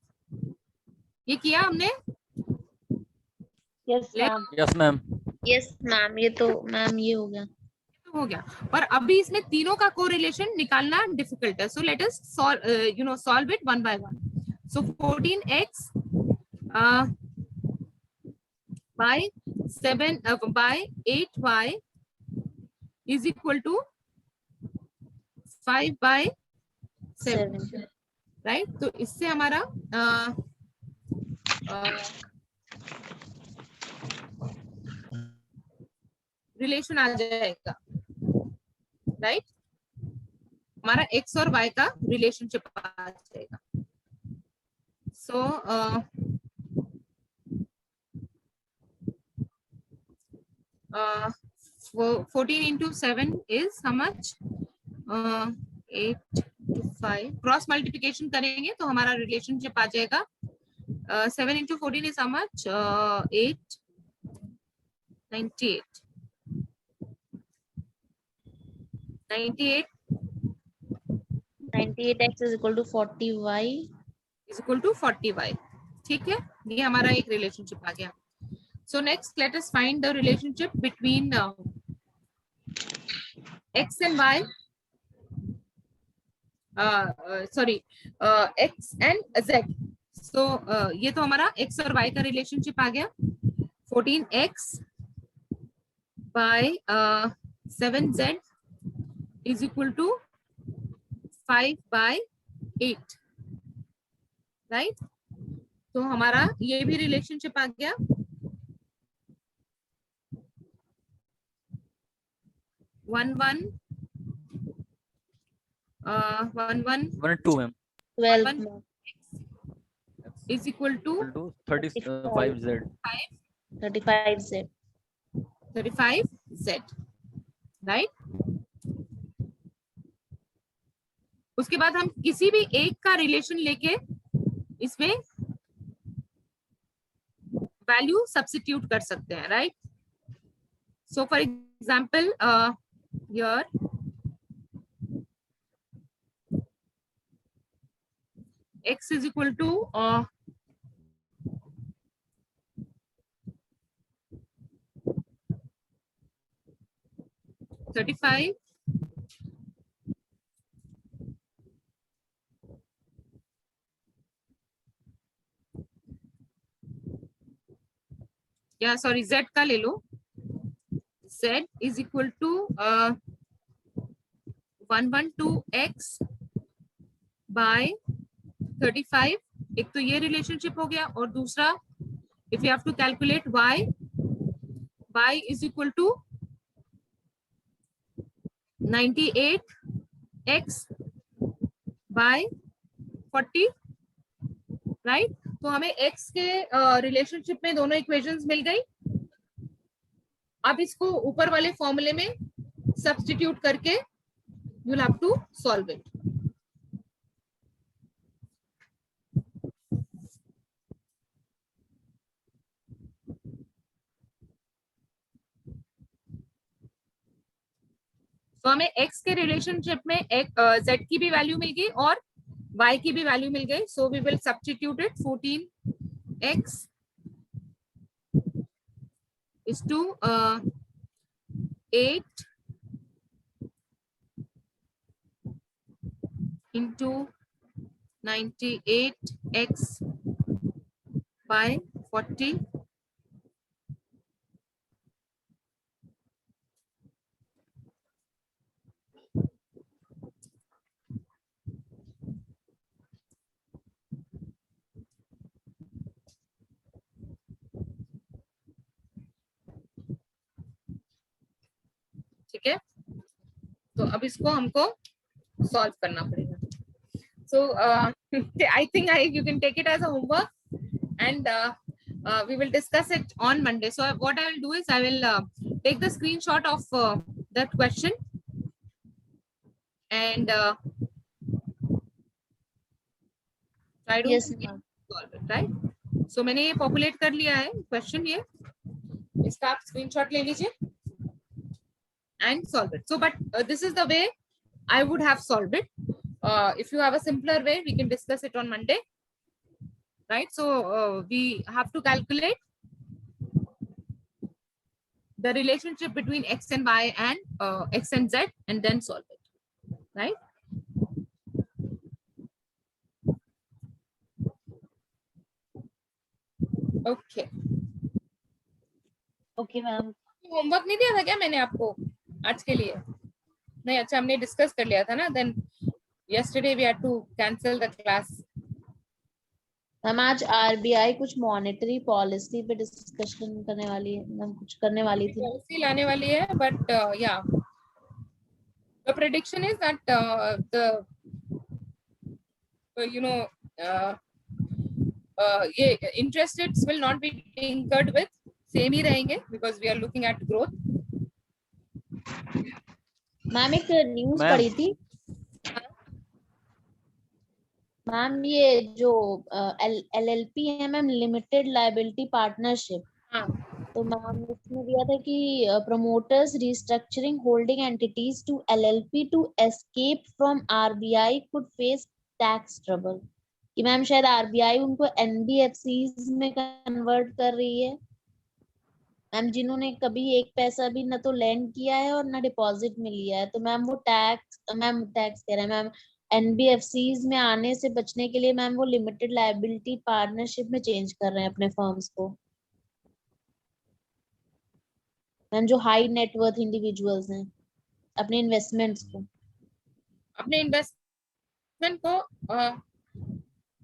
ये किया हमने? Yes, ma'am. Yes ma'am. Yes ma'am, ये तो ma'am ये हो गया। हो गया, पर अभी इसमें तीनों का कोरिलेशन निकालना डिफिकल्ट है, so let us solve it one by one. So 14x by 8y is equal to 5/7, right? तो इससे हमारा रिलेशन आ जाएगा, राइट? हमारा x और y का रिलेशनशिप आ जाएगा। सो 14 into 7 is how much? 8 to 5. Cross multiplication करेंगे तो हमारा रिलेशनशिप आ जाएगा 7 into 14 is how much? 8, 98. 98x is equal to 40y is equal to 40y. ठीक है, ये हमारा एक रिलेशनशिप आ गया। So next, let us find the relationship between x and y. X and z. So ये तो हमारा x और y का रिलेशनशिप आ गया। 14x by 7z is equal to 5/8, right? तो हमारा ये भी रिलेशनशिप आ गया। 1 1 2 ma'am 12 is equal to 35z 35z 35z, right? उसके बाद हम किसी भी एक का रिलेशन लेके इसमें वैल्यू सब्स्टिट्यूट कर सकते हैं, right? So for example here x is equal to 35 या सॉरी z का ले लो, z is equal to 112x by 35। एक तो ये रिलेशनशिप हो गया, और दूसरा if you have to calculate y is equal to 98x by 40, right? तो हमें x के रिलेशनशिप में दोनों इक्वेशंस मिल गई। अब इसको ऊपर वाले फॉर्मूले में सब्स्टिट्यूट करके you'll have to solve it. तो हमें x के रिलेशनशिप में z की भी वैल्यू मिल गई और y की भी वैल्यू मिल गई। So we will substitute it. 14x is to 8 into 98x by 40 ठीक है। तो अब इसको हमको सॉल्व करना पड़ेगा। So I think you can take it as a homework, and we will discuss it on Monday. So what I will do is I will take the screenshot of that question and try to Yes, ma'am. solve it, right? So मैंने ये populate कर लिया है question, ये इसका आप screenshot ले लीजिए and solve it. So but this is the way I would have solved it. If you have a simpler way, we can discuss it on Monday, right? So we have to calculate the relationship between x and y and x and z, and then solve it, right? Okay. Okay, ma'am. Homework नहीं दिया था क्या मैंने आपको आज के लिए? नहीं, अच्छा हमने डिस्कस कर लिया था ना। Then yesterday we had to cancel the class. Ma'am आज आरबीआई कुछ मॉनेटरी पॉलिसी पे डिस्कशन करने वाली है, मैम कुछ करने वाली थी। पॉलिसी लाने वाली है, but yeah, the prediction is that ये interest rates will not be tinkered with, same ही रहेंगे because we are looking at growth. Ma'am एक न्यूज मैम। पढ़ी थी मैम, ये जो एलएलपी है मैम, लिमिटेड लायबिलिटी पार्टनरशिप। हाँ, तो मैम इसमें दिया था कि promoters restructuring holding entities to LLP to escape from RBI could face tax trouble. कि मैम शायद आरबीआई उनको एनबीएफसीज में कन्वर्ट कर रही है मैम, जिन्होंने कभी एक पैसा भी ना तो लैंड किया है और ना डिपॉजिट में लिया है। तो मैम वो टैक्स कह रहे हैं मैम, एनबीएफसीज में आने से बचने के लिए मैम वो लिमिटेड लायबिलिटी पार्टनरशिप में चेंज कर रहे हैं अपने फर्म्स को मैम, जो हाई नेटवर्थ इंडिविजुअल्स हैं, अपने इन्वेस्टमेंट्स को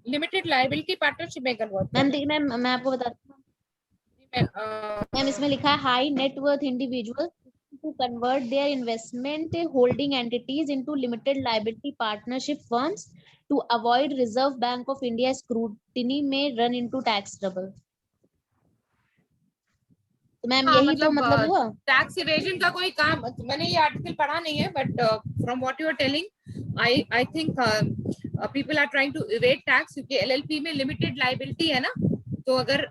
लिमिटेड लायबिलिटी पार्टनरशिप में कन्वर्ट। मैम देखिए मैम, मैं आपको बताती हूँ मैम, इसमें लिखा है high net worth individuals to convert their investment holding entities into limited liability partnership firms to avoid Reserve Bank of India scrutiny may run into tax trouble. तो मैम यही तो मतलब हुआ। टैक्स इवेजन का कोई काम, मैंने ये आर्टिकल पढ़ा नहीं है, but from what you are telling I think people are trying to evade tax, क्योंकि एलएलपी में लिमिटेड लायबिलिटी है ना, तो अगर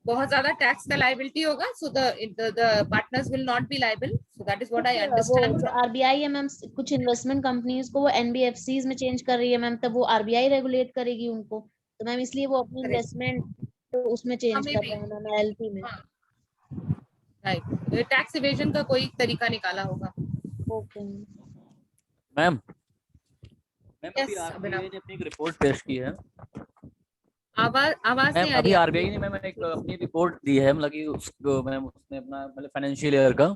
बहुत ज्यादा टैक्स का लायबिलिटी होगा, so the partners will not B liable, so that is what I understand. RBI है मैम, कुछ इन्वेस्टमेंट कंपनीज को वो एनबीएफसीज में चेंज कर रही है मैम, तब वो आरबीआई रेगुलेट करेगी उनको, तो मैम इसलिए वो अपनी इन्वेस्टमेंट तो उसमें चेंज कर रहे हैं मैम एलएलपी में। राइट, टैक्स इवेजन का कोई तरीका निकाला होगा। ओके मैम Yes, अभी आरबीआई ने अपनी एक रिपोर्ट पेश की है। आवाज नहीं आ रही अभी है। आरबीआई ने मैम एक अपनी रिपोर्ट दी है, मतलब कि उसको मैम उसने अपना मतलब फाइनेंशियल ईयर का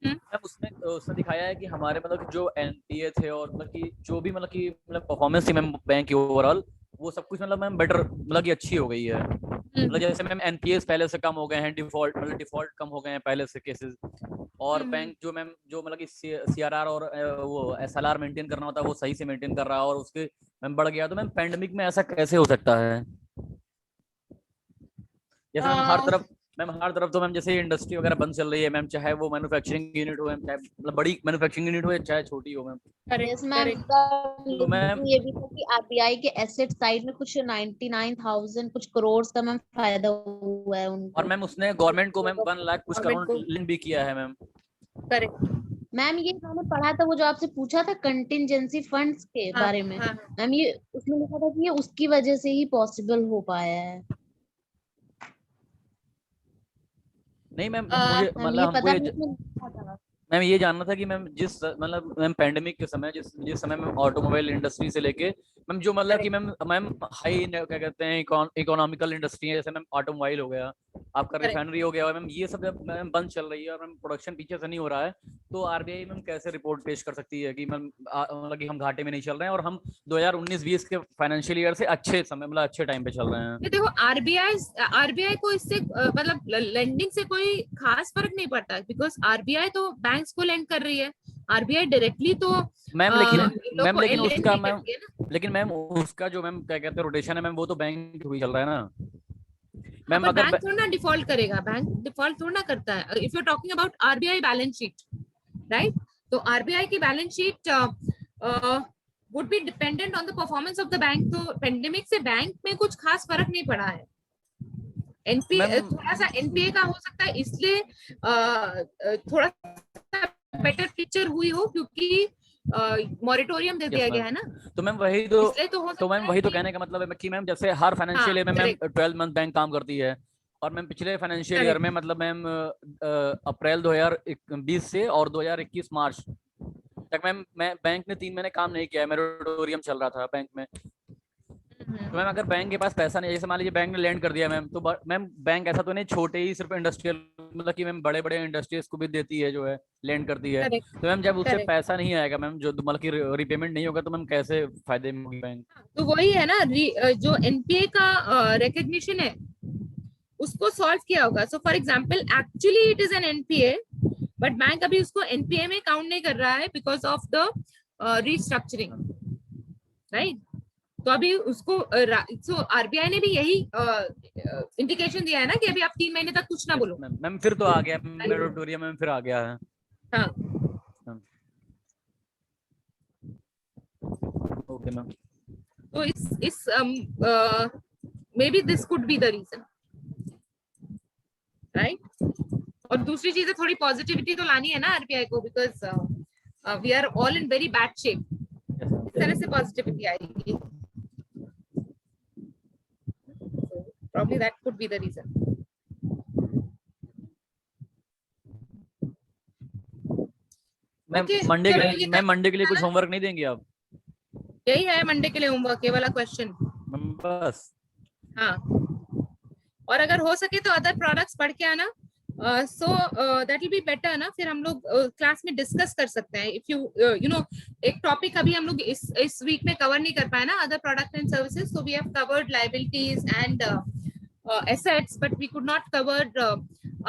मैम उसने दिखाया है कि हमारे मतलब जो एनपीए थे और मतलब कि जो भी मतलब परफॉर्मेंस थी मैम बैंक की ओवरऑल, वो सब कुछ मतलब मैम बेटर मतलब कि अच्छी हो गई है। मतलब जैसे मैम एनपीएस पहले से कम हो गए हैं, डिफॉल्ट कम हो गए हैं पहले से केसेस, और बैंक जो मैम जो मतलब कि सीआरआर और वो एसएलआर मेंटेन करना होता है वो सही से मेंटेन कर रहा है और उसके मैम बढ़ गया। तो मैम पैंडेमिक में ऐसा कैसे हो सकता है? जैसे मैम हर तरफ तो मैम जैसे इंडस्ट्री वगैरह बंद चल रही है मैम, चाहे वो मैन्युफैक्चरिंग यूनिट हो, चाहे मतलब बड़ी मैन्युफैक्चरिंग यूनिट हो चाहे छोटी हो मैम। यस मैम, तो मैम ये भी था कि आरबीआई के एसेट साइड में कुछ 99,000 कुछ करोड़ का मैम फायदा हुआ है उनको। और मैम उसने गवर्नमेंट को मैम 1 लाख कुछ करोड़ लिंक भी किया है मैम। करेक्ट मैम, ये मैंने पढ़ा था, वो जो आपसे पूछा था कंटिजेंसी फंड्स के बारे में मैम, ये उसमें लिखा था कि ये उसकी वजह से ही पॉसिबल हो पाया है। नहीं मैम मुझे मतलब हमको मैम ये जानना था कि मैम जिस मतलब मैम पैंडेमिक के समय जिस समय मैम ऑटोमोबाइल इंडस्ट्री से लेके मैम जो मतलब कि मैम हाई क्या कहते हैं इकोनॉमिकल इंडस्ट्री है, जैसे मैम ऑटोमोबाइल हो गया, आपका Correct. रिफाइनरी हो गया मैम, ये सब जब मैम बंद चल रही है और मैम प्रोडक्शन पीछे से नहीं हो रहा है, तो आरबीआई मैम कैसे रिपोर्ट पेश कर सकती है कि मैम मतलब कि हम घाटे में नहीं चल रहे हैं और हम 2019-20 के फाइनेंशियल ईयर से अच्छे समय मतलब अच्छे टाइम पे चल रहे हैं। ये देखो आरबीआई को इससे मतलब लेंडिंग से कोई खास फर्क नहीं पड़ता, बिकॉज आरबीआई तो बैंक्स को लेंड कर रही है, आरबीआई डायरेक्टली तो मैम लेकिन मैम उसका जो मैम क्या कहते हैं रोटेशन है मैम, वो तो बैंक भी चल रहा है ना मैम। पर अगर बैंक थोड़ा ना डिफॉल्ट करेगा, बैंक डिफॉल्ट थोड़ा ना करता है। If you are talking about RBI balance sheet, right, तो आरबीआई की balance sheet would be dependent on the performance of the bank. तो पेंडेमिक से बैंक में कुछ खास फर्क नहीं पड़ा है। एनपीए थोड़ा सा एनपीए का हो सकता है, इसलिए थोड़ा सा बेटर पिक्चर हुई हो क्योंकि मॉरिटोरियम दे दिया गया है ना। तो मैम वही तो मैम वही तो कहने का मतलब है कि मैम जैसे हर फाइनेंशियल ईयर में मैम 12 मंथ बैंक काम करती है, और मैम पिछले फाइनेंशियल ईयर में मतलब मैम अप्रैल 2020 से और 2021 मार्च तक मैम बैंक ने 3 महीने काम नहीं किया है, मॉरिटोरियम चल रहा था बैंक में। तो मैम अगर बैंक के पास पैसा नहीं है, जैसे मान लीजिए बैंक ने लैंड कर दिया मैम, तो मैम बैंक ऐसा तो नहीं छोटे ही सिर्फ इंडस्ट्रियल मतलब कि मैम बड़े बड़े इंडस्ट्रीज को भी देती है जो है लैंड करती है। तो मैम जब उससे पैसा नहीं आएगा मैम, जो मतलब कि रिपेमेंट नहीं होगा, तो मैम कैसे फायदे में होगी बैंक? तो वही है ना, जो एनपीए का रिकॉग्निशन है उसको सॉल्व किया होगा। So for example actually it is an NPA, but bank अभी उसको एनपीए में काउंट नहीं कर रहा है because of the restructuring, right. तो अभी उसको सो आरबीआई ने भी यही इंडिकेशन दिया है ना कि अभी आप 3 महीने तक कुछ ना बोलो। मैम फिर तो आ गया मॉरिटोरियम में, फिर आ गया है। हाँ ओके मैम। तो इस maybe this could be the reason, right. और दूसरी चीज है, थोड़ी पॉजिटिविटी तो लानी है ना आरबीआई को, because we are all in very bad shape. इस तरह से पॉजिटिविटी आएगी, probably that could be the reason. Ma'am Monday के लिए कुछ होमवर्क नहीं देंगे आप? यही है मंडे के लिए होमवर्क, ये वाला क्वेश्चन बस। हाँ, और अगर हो सके तो अदर प्रोडक्ट्स पढ़ के आना, so that will be better ना। फिर हम लोग क्लास में डिस्कस कर सकते हैं। इफ यू नो एक टॉपिक अभी हम लोग इस वीक में कवर नहीं कर पाए ना, other product and services. So we have covered liabilities and assets, but we could not cover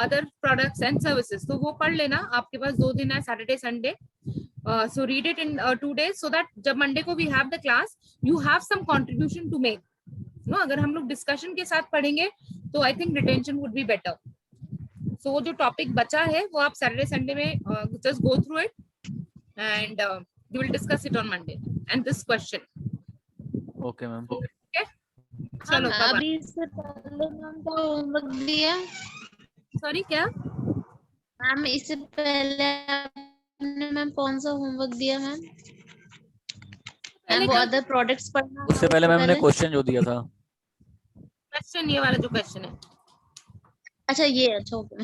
other products and services. तो वो पढ़ लेना, आपके पास 2 दिन है, Saturday Sunday. So read it in 2 days so that जब मंडे को we have the class, you have some contribution to make. No, अगर हम लोग डिस्कशन के साथ पढ़ेंगे तो I think retention would be better. So वो जो टॉपिक बचा है वो आप सैटरडे संडे में just go through it and we will discuss it on Monday and this question. Okay ma'am. चलो अभी इससे पहले मैम का होमवर्क दिया। सॉरी क्या मैम इससे पहले आपने मैम कौन सा होमवर्क दिया मैम? वो अदर प्रोडक्ट्स पढ़ना। उससे पहले मैम ने क्वेश्चन जो दिया था, क्वेश्चन ये वाला जो क्वेश्चन है। अच्छा ये, अच्छा ओके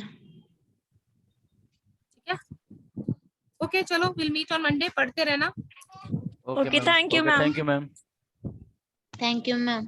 ठीक है, ओके चलो विल मीट ऑन मंडे, पढ़ते रहना। Okay thank you ma'am. Thank you ma'am. Thank you ma'am.